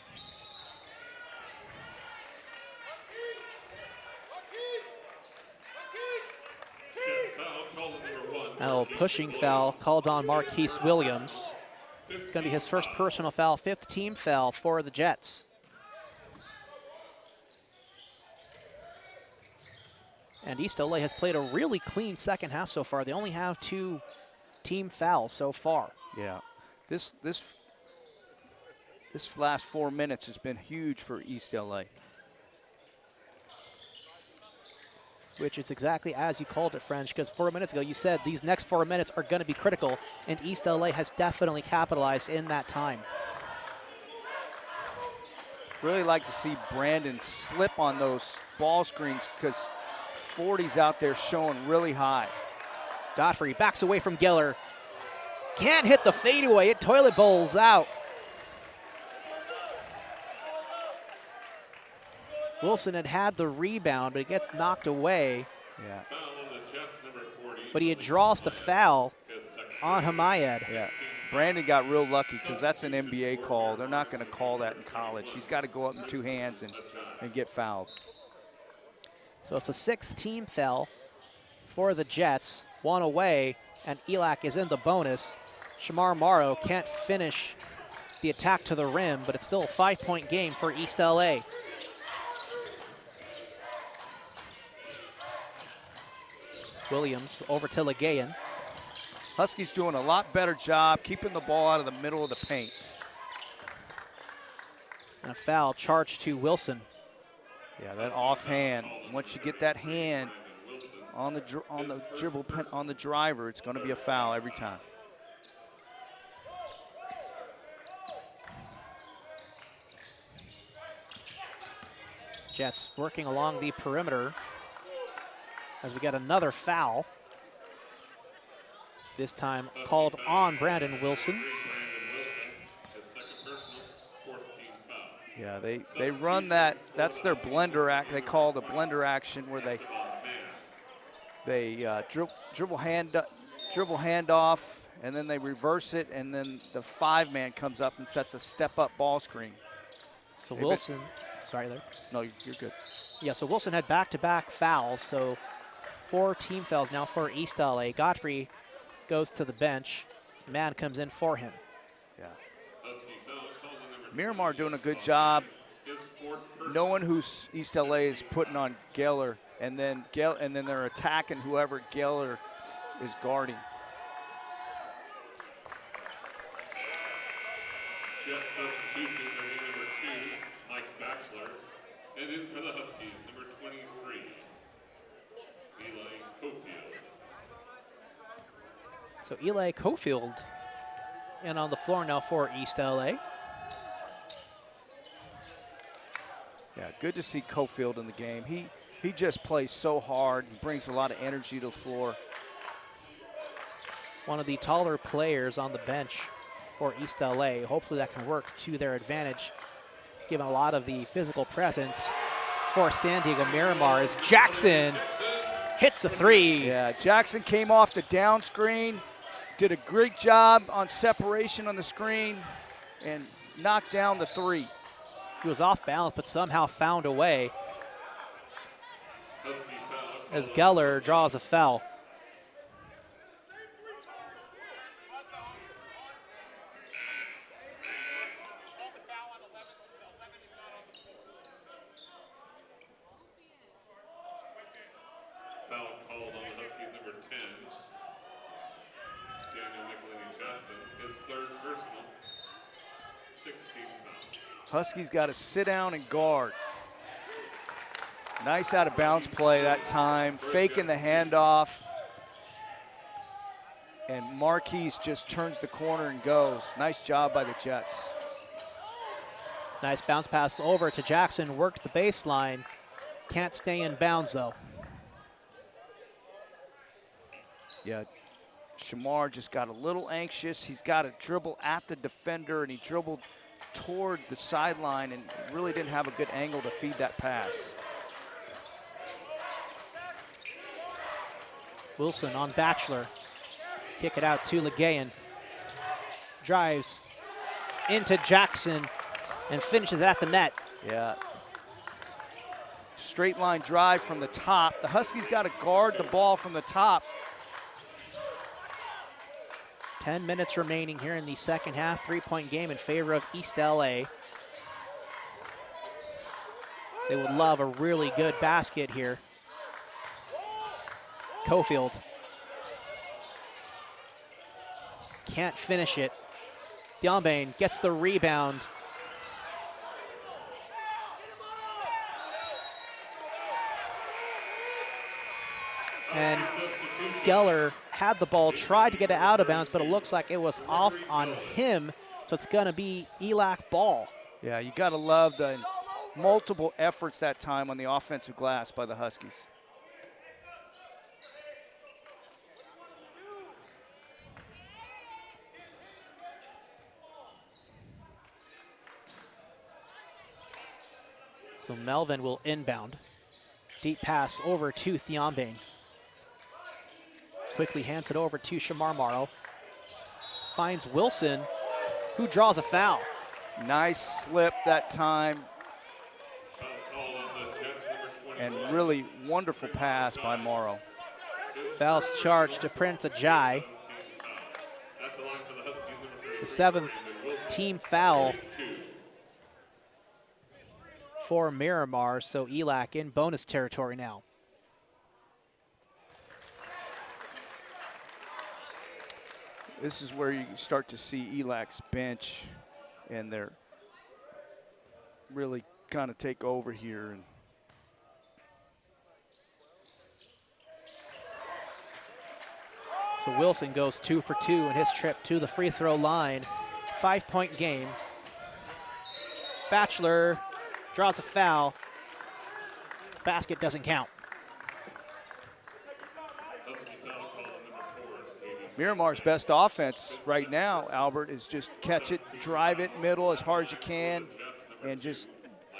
Now pushing foul called on Marquise Williams. It's going to be his first personal foul, 5th team foul for the Jets. And East LA has played a really clean second half so far. They only have 2 team fouls so far. Yeah, this last 4 minutes has been huge for East LA. Which is exactly as you called it, French, because 4 minutes ago you said these next 4 minutes are going to be critical, and East LA has definitely capitalized in that time. Really like to see Brandon slip on those ball screens because 40's out there showing really high. Godfrey backs away from Geller. Can't hit the fadeaway. It toilet bowls out. Wilson had the rebound, but it gets knocked away. Yeah. Foul on the Jets, number 40. But he draws the foul His second. on Hamayed. Yeah. Brandon got real lucky because that's an NBA call. They're not going to call that in college. He's got to go up in 2 hands and get fouled. So it's a 6th team foul for the Jets. 1 away, and ELAC is in the bonus. Shamar Morrow can't finish the attack to the rim, but it's still a 5-point game for East LA. Williams over to Legayan. Huskies doing a lot better job keeping the ball out of the middle of the paint. And a foul charged to Wilson. Yeah, that offhand. Once you get that hand on the dribble on the driver, it's going to be a foul every time. Jets working along the perimeter as we get another foul. This time called on Brandon Wilson. His second personal, 4th team foul. Yeah, they run that. That's their blender act. They call the blender action where they dribble hand off, and then they reverse it, and then the 5-man comes up and sets a step-up ball screen. So Wilson, sorry there. No, you're good. Yeah, so Wilson had back-to-back fouls, so 4 team fouls now for East LA. Godfrey goes to the bench. Mann comes in for him. Yeah. Husky foul called on number Miramar doing a good job his 4th personal. knowing who East LA is putting on Geller, and then they're attacking whoever Geller is guarding. Jet substitution, number 2, Mike Batchelor. And in for the Huskies, number 23, Eli Cofield. So Eli Cofield in on the floor now for East LA. Yeah, good to see Cofield in the game. He just plays so hard and brings a lot of energy to the floor. One of the taller players on the bench for East LA. Hopefully that can work to their advantage, given a lot of the physical presence for San Diego Miramar as Jackson hits a 3. Yeah, Jackson came off the down screen, did a great job on separation on the screen, and knocked down the 3. He was off balance, but somehow found a way Husky foul as Geller draws a foul. Foul called on the Huskies, number 10, Daniel Nicolini-Johnson. His 3rd personal, 6th team foul. Huskies got to sit down and guard. Nice out of bounds play that time, faking the handoff. And Marquis just turns the corner and goes. Nice job by the Jets. Nice bounce pass over to Jackson, worked the baseline. Can't stay in bounds though. Yeah, Shamar just got a little anxious. He's got to dribble at the defender, and he dribbled toward the sideline and really didn't have a good angle to feed that pass. Wilson on Batchelor. Kick it out to Legayan. Drives into Jackson and finishes at the net. Yeah. Straight line drive from the top. The Huskies got to guard the ball from the top. 10 minutes remaining here in the second half. 3-point game in favor of East LA. They would love a really good basket here. Cofield can't finish it. Diambane gets the rebound. And Geller had the ball, tried to get it out of bounds, but it looks like it was off on him. So it's going to be ELAC ball. Yeah, you got to love the multiple efforts that time on the offensive glass by the Huskies. So Melvin will inbound. Deep pass over to Thiombane. Quickly hands it over to Shamar Morrow. Finds Wilson, who draws a foul. Nice slip that time. And really wonderful pass by Morrow. Foul's charged to Prince Ajay. It's the 7th team foul for Miramar, so ELAC in bonus territory now. This is where you start to see ELAC's bench, and they're really kind of take over here. And so Wilson goes 2 for 2 in his trip to the free throw line. 5-point game. Batchelor draws a foul. Basket doesn't count. Miramar's best offense right now, Albert, is just catch it, drive it middle as hard as you can, and just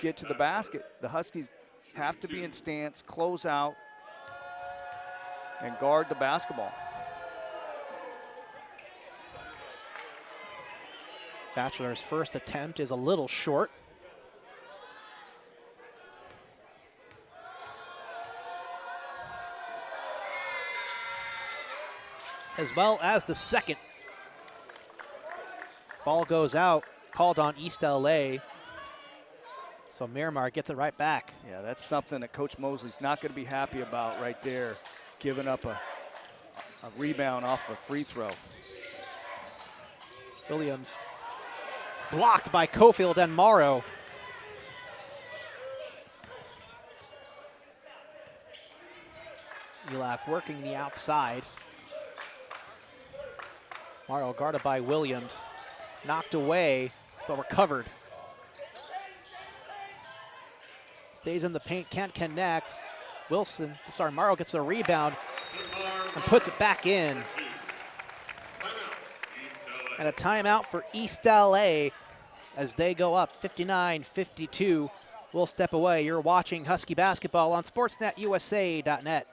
get to the basket. The Huskies have to be in stance, close out, and guard the basketball. Batchelor's first attempt is a little short. As well as the second. Ball goes out, called on East LA. So Miramar gets it right back. Yeah, that's something that Coach Mosley's not going to be happy about right there, giving up a rebound off a free throw. Williams blocked by Cofield and Morrow. ELAC working the outside. Morrow guarded by Williams. Knocked away, but recovered. Stays in the paint, can't connect. Morrow gets a rebound and puts it back in. And a timeout for East LA as they go up 59-52. We'll step away. You're watching Husky basketball on SportsNetUSA.net.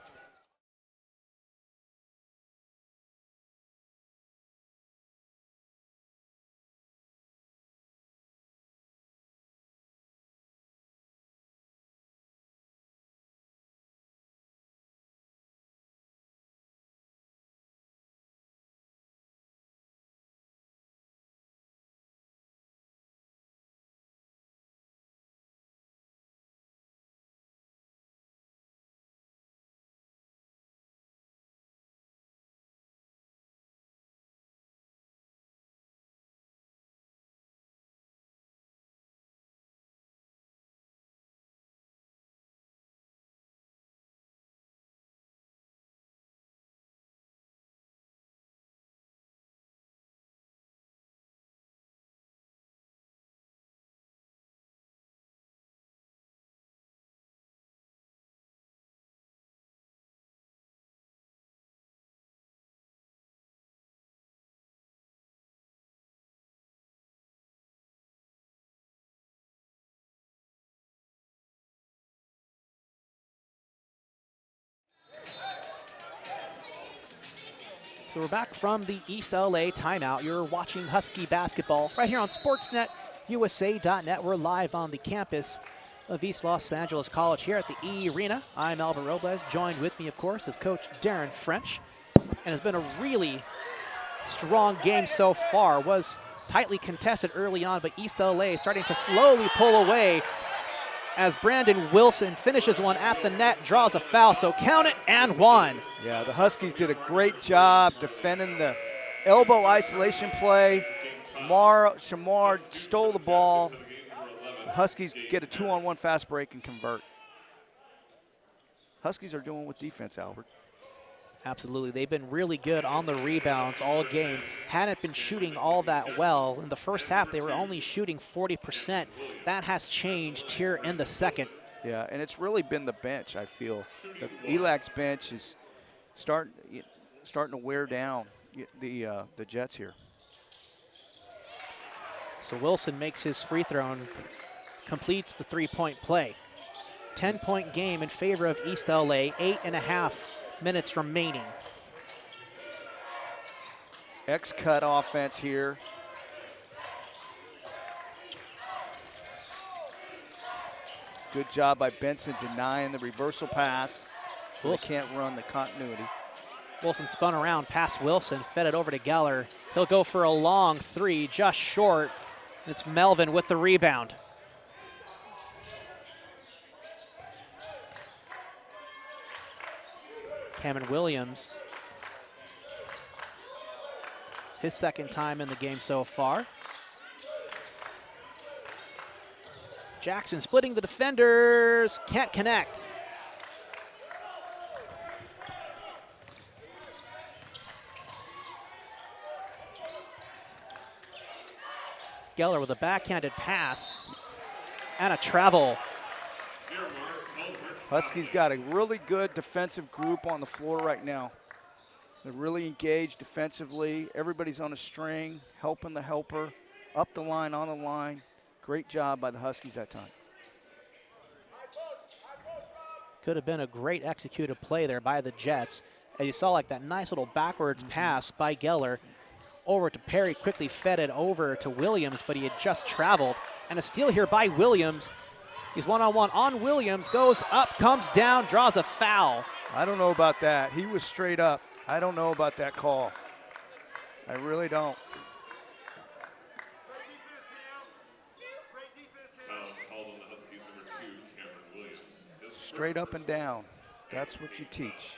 So we're back from the East LA timeout. You're watching Husky basketball right here on SportsNetUSA.net. We're live on the campus of East Los Angeles College here at the E-Rena. I'm Albert Robles. Joined with me, of course, is Coach Darren French. And it's been a really strong game so far. Was tightly contested early on, but East LA starting to slowly pull away as Brandon Wilson finishes one at the net, draws a foul, so count it and one. Yeah, the Huskies did a great job defending the elbow isolation play. Shamar stole the ball. The Huskies get a 2-on-1 fast break and convert. Huskies are doing with defense, Albert. Absolutely. They've been really good on the rebounds all game. Hadn't been shooting all that well. In the first half, they were only shooting 40%. That has changed here in the second. Yeah, and it's really been the bench, I feel. The ELAC's bench is starting to wear down the Jets here. So Wilson makes his free throw, and completes the three-point play. 10-point game in favor of East LA, 8.5 minutes remaining. X-cut offense here. Good job by Benson denying the reversal pass, so they can't run the continuity. Wilson spun around past Wilson, fed it over to Geller. He'll go for a long three, just short. It's Melvin with the rebound. Cameron Williams, his second time in the game so far. Jackson splitting the defenders, can't connect. Geller with a backhanded pass and a travel. Huskies got a really good defensive group on the floor right now. They're really engaged defensively. Everybody's on a string, helping the helper, up the line, on the line. Great job by the Huskies that time. Could have been a great executed play there by the Jets. As you saw, like that nice little backwards pass by Geller over to Perry, quickly fed it over to Williams, but he had just traveled. And a steal here by Williams. He's one-on-one on Williams, goes up, comes down, draws a foul. I don't know about that. He was straight up. I don't know about that call. I really don't. Foul called on the Huskies, number 2, Cameron Williams. Straight up and down. That's what you teach.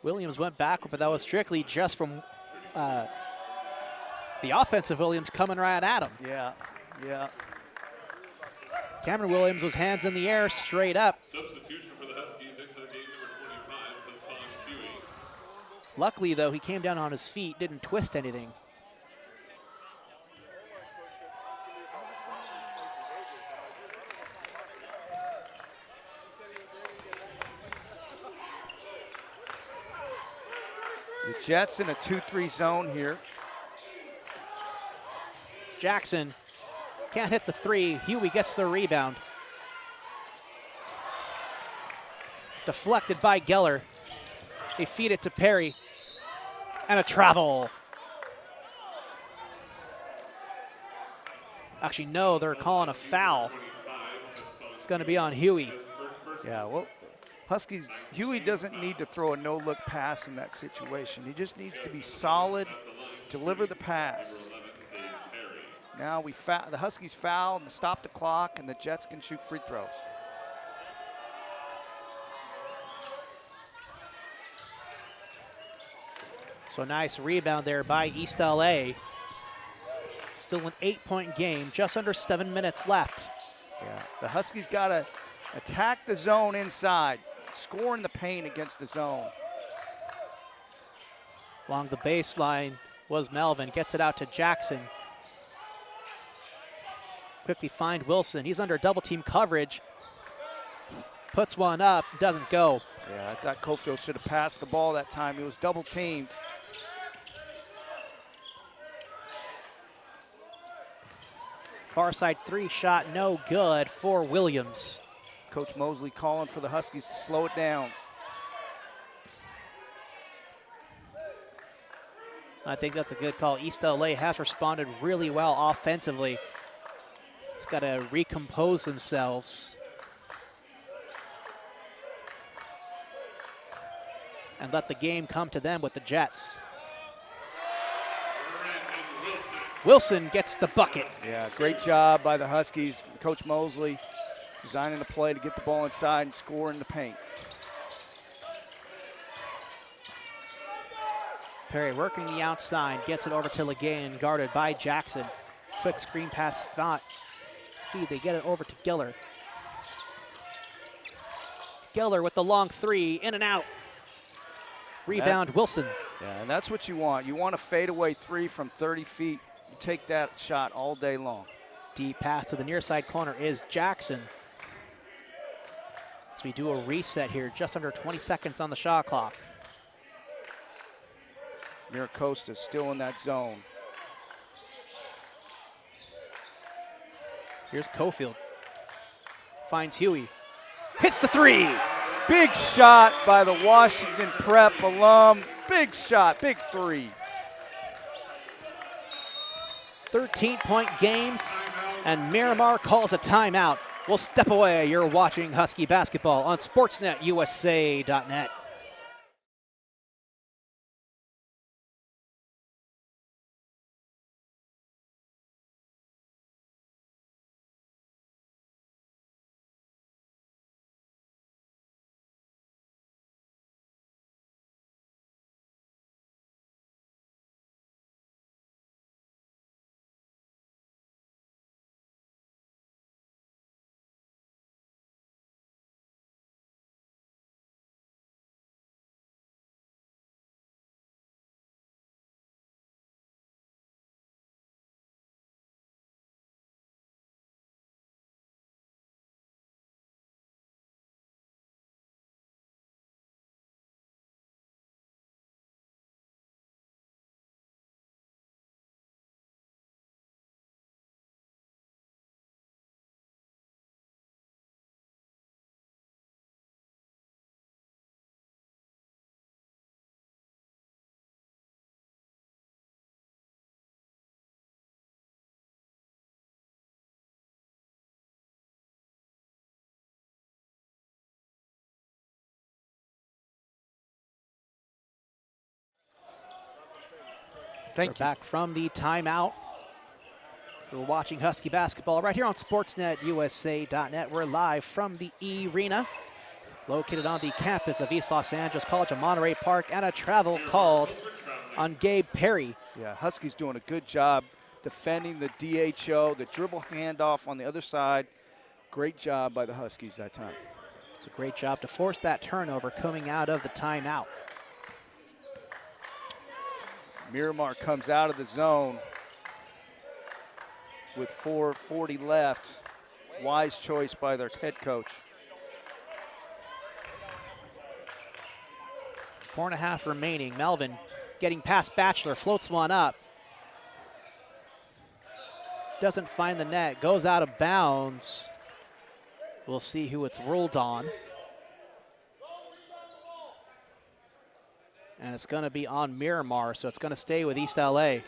Williams went backward, but that was strictly just from the offensive Williams coming right at him. Yeah, yeah. Cameron Williams was hands in the air, straight up. Substitution for the Huskies into the game, number 25, Hassan Huey. Luckily, though, he came down on his feet, didn't twist anything. The Jets in a 2-3 zone here. Jackson can't hit the three. Huey gets the rebound. Deflected by Geller. They feed it to Perry. And a travel. Actually, no, they're calling a foul. It's going to be on Huey. Yeah, well, Huskies, Huey doesn't need to throw a no-look pass in that situation. He just needs to be solid, deliver the pass. Now the Huskies foul and stop the clock, and the Jets can shoot free throws. So nice rebound there by East LA. Still an 8-point game, just under 7 minutes left. Yeah, the Huskies got to attack the zone inside, score in the paint against the zone. Along the baseline was Melvin, gets it out to Jackson. Quickly find Wilson. He's under double team coverage. Puts one up, doesn't go. Yeah, I thought Cofield should have passed the ball that time. He was double teamed. Far side three shot, no good for Williams. Coach Mosley calling for the Huskies to slow it down. I think that's a good call. East LA has responded really well offensively. It's got to recompose themselves. And let the game come to them with the Jets. Wilson gets the bucket. Yeah, great job by the Huskies. Coach Mosley designing a play to get the ball inside and score in the paint. Perry working the outside, gets it over to Legain, guarded by Jackson. Quick screen pass, feed, they get it over to Geller. Geller with the long three, in and out. Rebound, Wilson. Yeah, and that's what you want. You want a fadeaway three from 30 feet. You take that shot all day long. Deep pass to the near side corner is Jackson. So we do a reset here, just under 20 seconds on the shot clock. Miracosta still in that zone. Here's Cofield. Finds Huey. Hits the three. Big shot by the Washington Prep alum. Big shot, big three. 13-point game, and Miramar calls a timeout. We'll step away. You're watching Husky basketball on SportsNetUSA.net. Thank We're you. back from the timeout. We're watching Husky basketball right here on SportsNetUSA.net. We're live from the E-Rena, located on the campus of East Los Angeles College of Monterey Park, and a travel called on Gabe Perry. Yeah, Huskies doing a good job defending the DHO, the dribble handoff on the other side. Great job by the Huskies that time. It's a great job to force that turnover coming out of the timeout. Miramar comes out of the zone with 4:40 left. Wise choice by their head coach. 4.5 remaining. Melvin getting past Batchelor, floats one up. Doesn't find the net, goes out of bounds. We'll see who it's ruled on. And it's going to be on Miramar, so it's going to stay with East LA.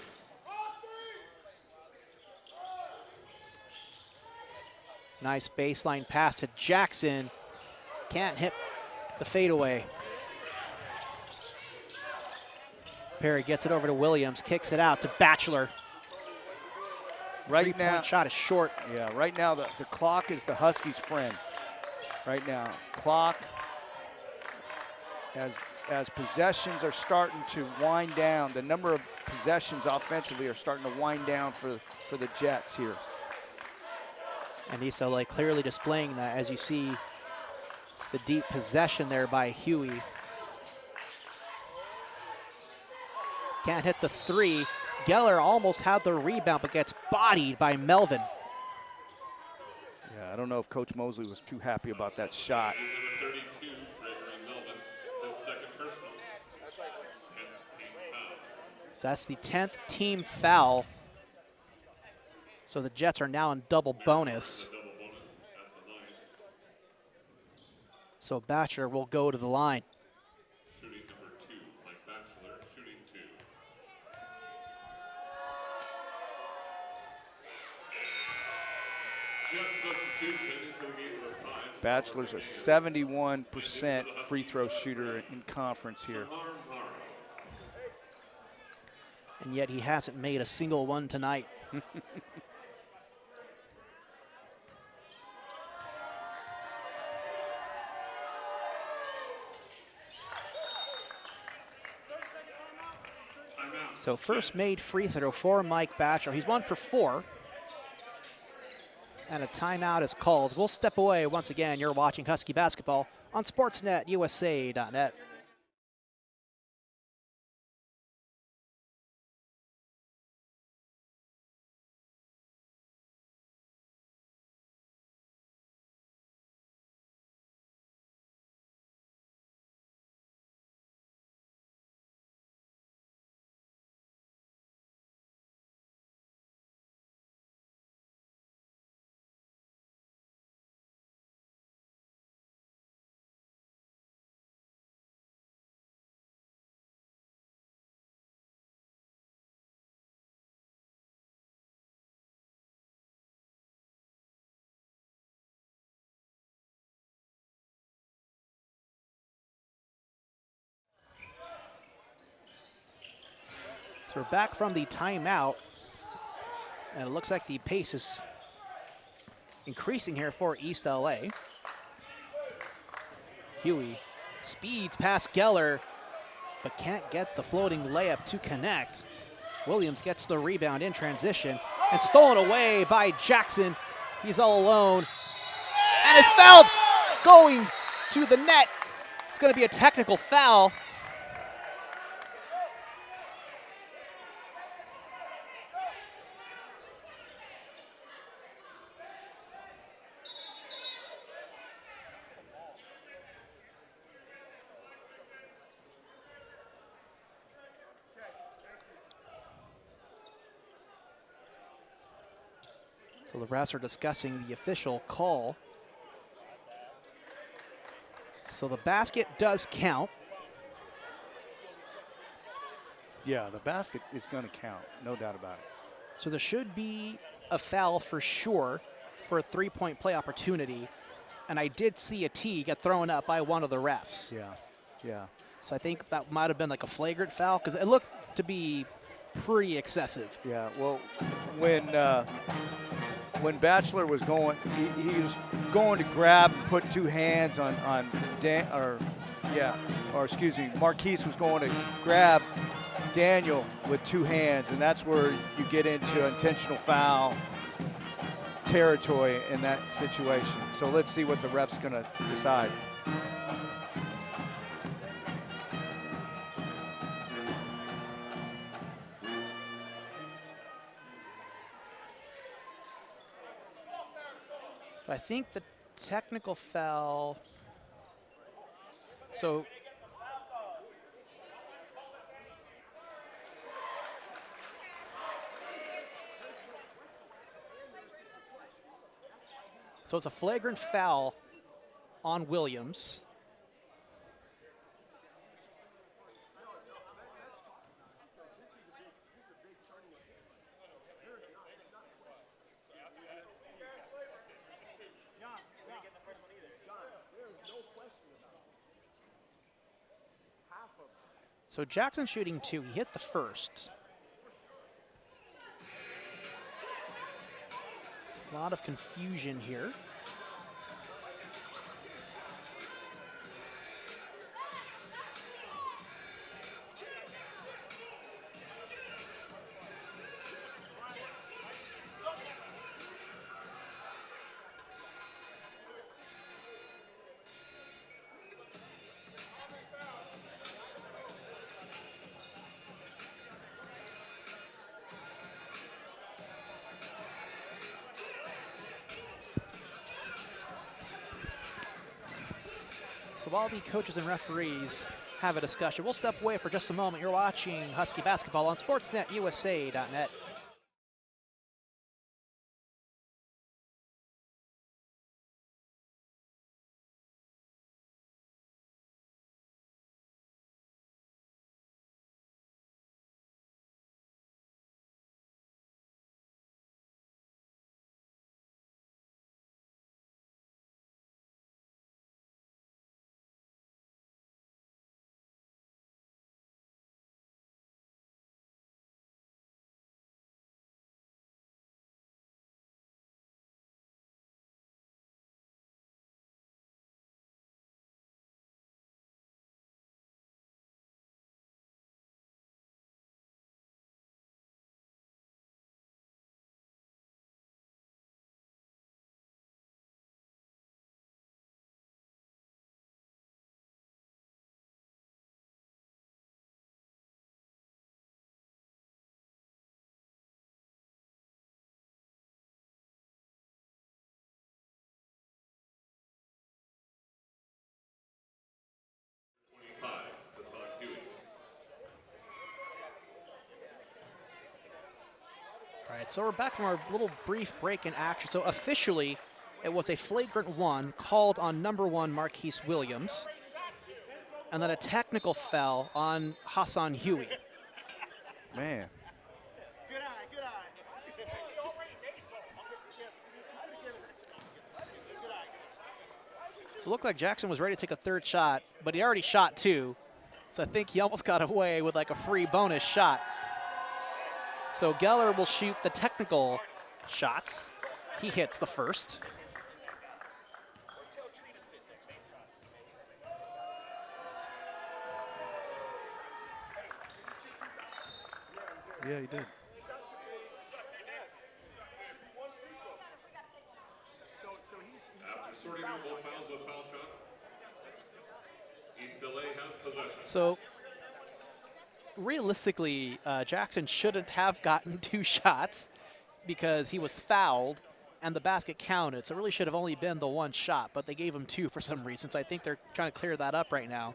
Nice baseline pass to Jackson. Can't hit the fadeaway. Perry gets it over to Williams, kicks it out to Batchelor. Right Three-point now, shot is short. yeah, right now the clock is the Huskies' friend. Right now, clock as possessions are starting to wind down, the number of possessions offensively are starting to wind down for the Jets here. And East LA clearly displaying that as you see the deep possession there by Huey. Can't hit the three. Geller almost had the rebound but gets bodied by Melvin. Yeah, I don't know if Coach Mosley was too happy about that shot. Number 32, Gregory Melvin, his second personal. 10th team foul. That's the 10th team foul. So the Jets are now in double bonus. Double bonus at the line. So Batchelor will go to the line. Shooting number 2, Mike Batchelor, shooting 2. Jet substitution for the game number 5. Bachelor's a 71% free throw shooter in conference here. And yet he hasn't made a single one tonight. So first made free throw for Mike Batchelor. He's 1 for 4. And a timeout is called. We'll step away once again. You're watching Husky basketball on SportsNetUSA.net. So we're back from the timeout, and it looks like the pace is increasing here for East LA. Huey speeds past Geller, but can't get the floating layup to connect. Williams gets the rebound in transition and stolen away by Jackson. He's all alone and is fouled going to the net. It's going to be a technical foul. So the refs are discussing the official call. So the basket does count. Yeah, the basket is going to count, no doubt about it. So there should be a foul for sure for a three-point play opportunity. And I did see a tee get thrown up by one of the refs. Yeah, yeah. So I think that might have been like a flagrant foul because it looked to be pretty excessive. Yeah, well, when Batchelor was going, he was going to grab and put two hands on Marquise was going to grab Daniel with two hands, and that's where you get into intentional foul territory in that situation. So let's see what the ref's going to decide. I think the technical foul, so it's a flagrant foul on Williams. So Jackson shooting two, he hit the first. A lot of confusion here. So while the coaches and referees have a discussion, we'll step away for just a moment. You're watching Husky basketball on SportsNetUSA.net. All right, so we're back from our little brief break in action. So officially, it was a flagrant one called on number one Marquise Williams, and then a technical foul on Hassan Huey. Man. Good eye, good eye. So it looked like Jackson was ready to take a third shot, but he already shot two. So I think he almost got away with like a free bonus shot. So Geller will shoot the technical shots. He hits the first. Yeah, he did. After sorting out both fouls with foul shots, East LA has possession. So realistically, Jackson shouldn't have gotten 2 shots because he was fouled and the basket counted. So it really should have only been the 1 shot, but they gave him 2 for some reason. So I think they're trying to clear that up right now.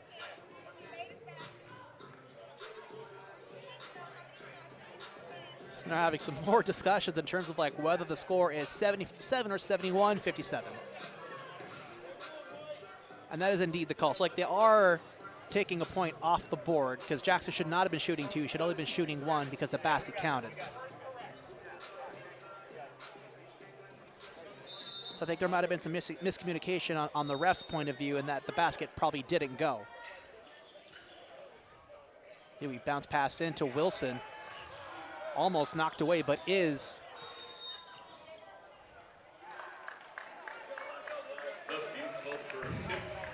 They're having some more discussions in terms of like whether the score is 77 or 71, 57. And that is indeed the call. So like they are taking a point off the board because Jackson should not have been shooting 2, should only have been shooting 1 because the basket counted. So I think there might have been some miscommunication on the ref's point of view and that the basket probably didn't go. Here we bounce pass into Wilson. Almost knocked away, but is.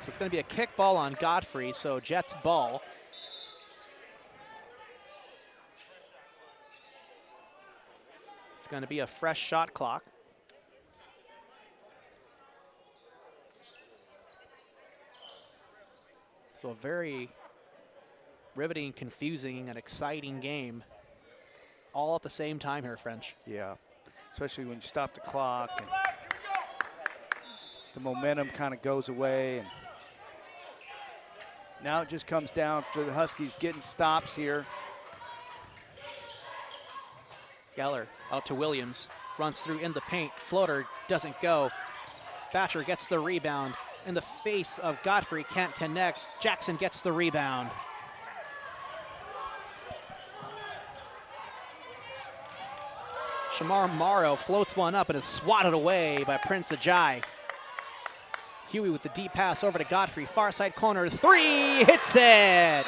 So it's going to be a kick ball on Godfrey, so Jets ball. It's going to be a fresh shot clock. So a very riveting, confusing, and exciting game all at the same time here, French. Yeah, especially when you stop the clock and the momentum kind of goes away. And now it just comes down to the Huskies getting stops here. Geller out to Williams, runs through in the paint. Floater doesn't go. Thatcher gets the rebound. In the face of Godfrey, can't connect. Jackson gets the rebound. Shamar Morrow floats one up and is swatted away by Prince Ajay. Huey with the deep pass over to Godfrey. Far side corner, 3, hits it!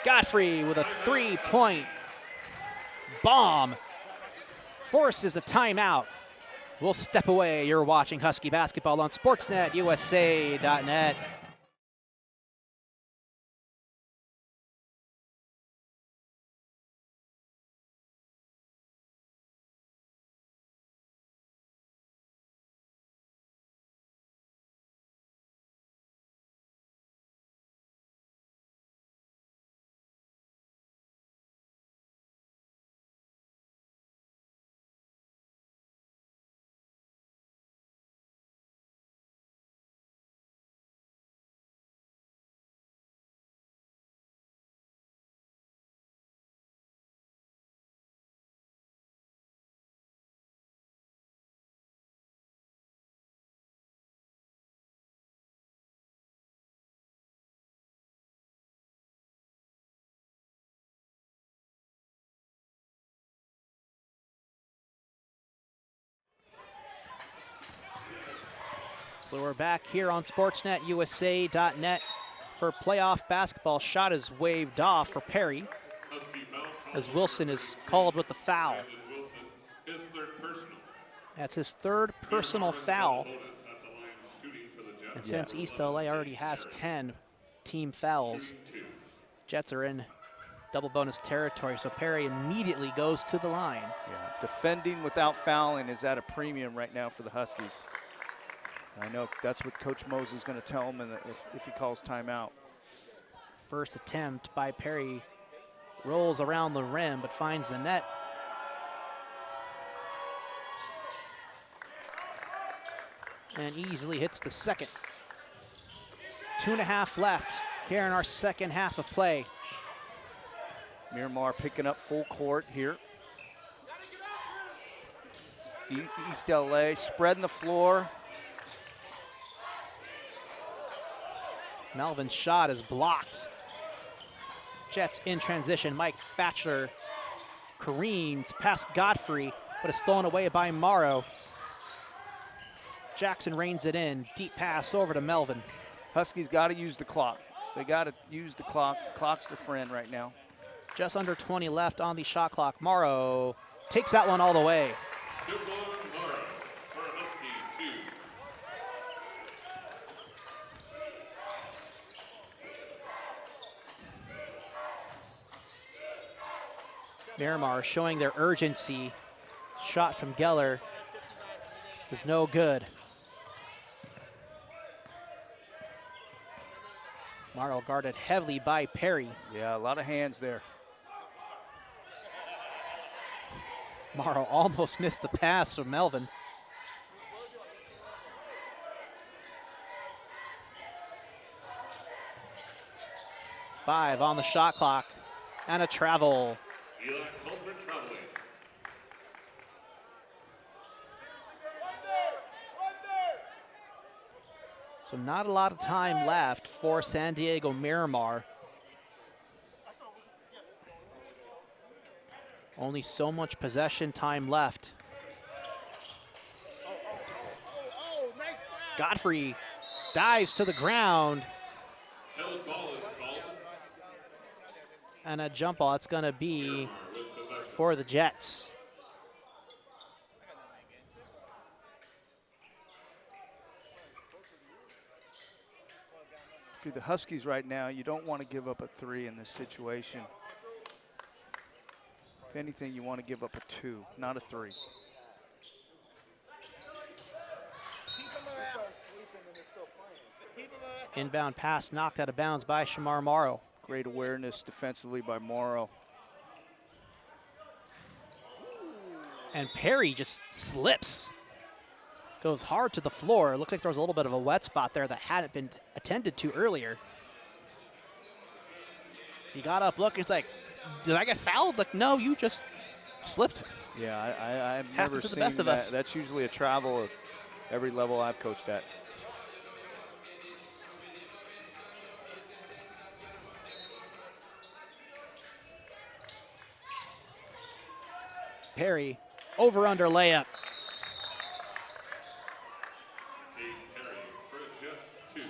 Godfrey with a 3-point bomb. Forces a timeout. We'll step away. You're watching Husky basketball on Sportsnet USA.net. So we're back here on Sportsnet USA.net for playoff basketball. Shot is waved off for Perry as Wilson is called with the foul. That's his 3rd personal foul. And since East LA already has 10 team fouls, Jets are in double bonus territory, so Perry immediately goes to the line. Yeah, defending without fouling is at a premium right now for the Huskies. I know that's what Coach Mose is going to tell him if he calls timeout. First attempt by Perry rolls around the rim but finds the net. And easily hits the second. 2.5 left here in our second half of play. Miramar picking up full court here. East LA spreading the floor. Melvin's shot is blocked. Jets in transition. Mike Batchelor careens past Godfrey, but is stolen away by Morrow. Jackson reins it in. Deep pass over to Melvin. Huskies got to use the clock. They got to use the clock. Clock's their friend right now. Just under 20 left on the shot clock. Morrow takes that one all the way. Siobhan Morrow for Husky 2. Miramar showing their urgency. Shot from Geller is no good. Morrow guarded heavily by Perry. Yeah, a lot of hands there. Morrow almost missed the pass from Melvin. Five on the shot clock and a travel. ELAC called for traveling. So not a lot of time left for San Diego Miramar. Only so much possession time left. Godfrey dives to the ground. Held ball is called. And a jump ball. It's going to be for the Jets. If you're the Huskies right now, you don't want to give up a 3 in this situation. If anything, you want to give up a 2, not a 3. Inbound pass knocked out of bounds by Shamar Morrow. Great awareness defensively by Morrow. And Perry just slips. Goes hard to the floor. Looks like there was a little bit of a wet spot there that hadn't been attended to earlier. He got up looking, he's like, did I get fouled? Like, no, you just slipped. Yeah, I've Happens never to the seen best of that. us. That's usually a travel at every level I've coached at. Perry, over-under layup. Perry for Jets 2.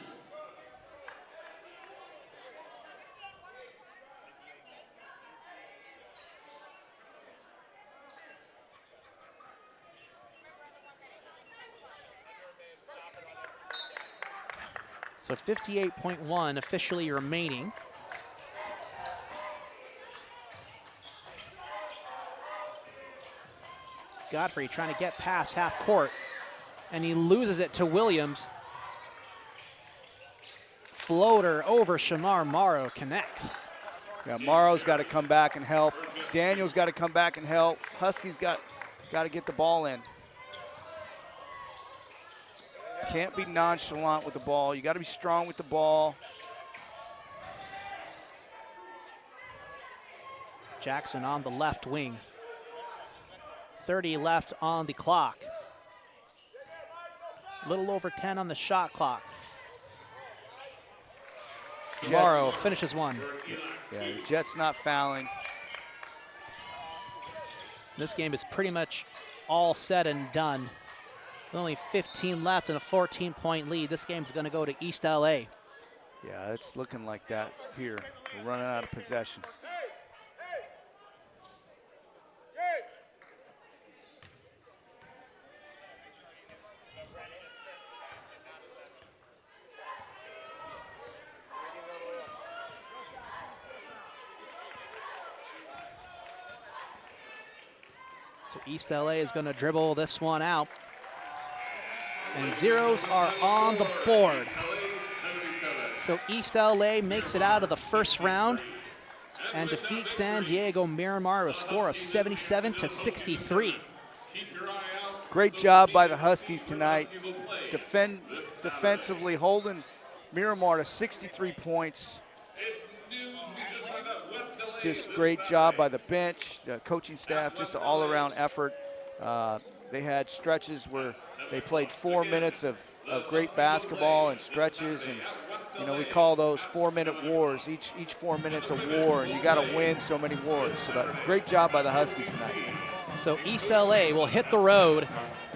So 58.1 officially remaining. Godfrey trying to get past half court, and he loses it to Williams. Floater over Shamar Morrow connects. Yeah, Morrow's got to come back and help. Daniel's got to come back and help. Huskies got to get the ball in. Can't be nonchalant with the ball. You got to be strong with the ball. Jackson on the left wing. 30 left on the clock. A little over 10 on the shot clock. Morrow finishes one. Yeah, the Jets not fouling. This game is pretty much all said and done. With only 15 left and a 14-point lead. This game's going to go to East LA. Yeah, it's looking like that here. We're running out of possessions. So East LA is going to dribble this one out. And zeros are on the board. So East LA makes it out of the first round and defeats San Diego Miramar with a score of 77-63. Great job by the Huskies tonight. Defensively holding Miramar to 63 points. Just great job by the bench, the coaching staff, just an all-around effort. They had stretches where they played 4 minutes of great basketball and stretches, and you know we call those 4-minute wars. Each 4 minutes a war, and you got to win so many wars. So great job by the Huskies tonight. So East LA will hit the road,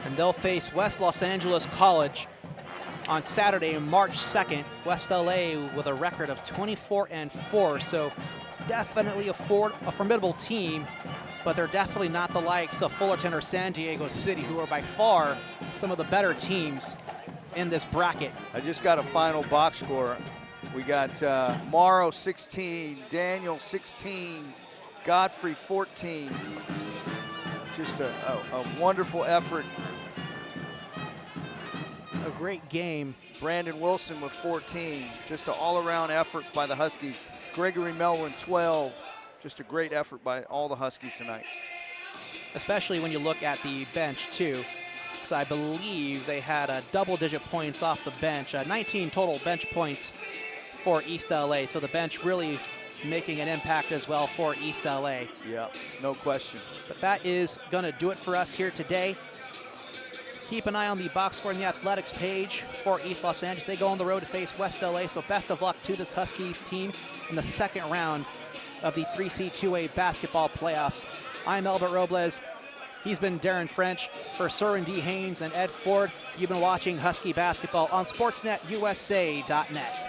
and they'll face West Los Angeles College on Saturday, March 2nd. West LA with a record of 24-4. So definitely a formidable team, but they're definitely not the likes of Fullerton or San Diego City, who are by far some of the better teams in this bracket. I just got a final box score. We got Morrow 16, Daniel 16, Godfrey 14. Just a wonderful effort. A great game. Brandon Wilson with 14. Just an all-around effort by the Huskies. Gregory Melvin 12. Just a great effort by all the Huskies tonight. Especially when you look at the bench too. So I believe they had double-digit points off the bench, 19 total bench points for East LA. So the bench really making an impact as well for East LA. Yeah, no question. But that is going to do it for us here today. Keep an eye on the box score in the athletics page for East Los Angeles. They go on the road to face West LA, so best of luck to this Huskies team in the second round of the 3C 2A basketball playoffs. I'm Albert Robles. He's been Darren French. For Soren D. Haynes and Ed Ford, you've been watching Husky basketball on SportsNetUSA.net.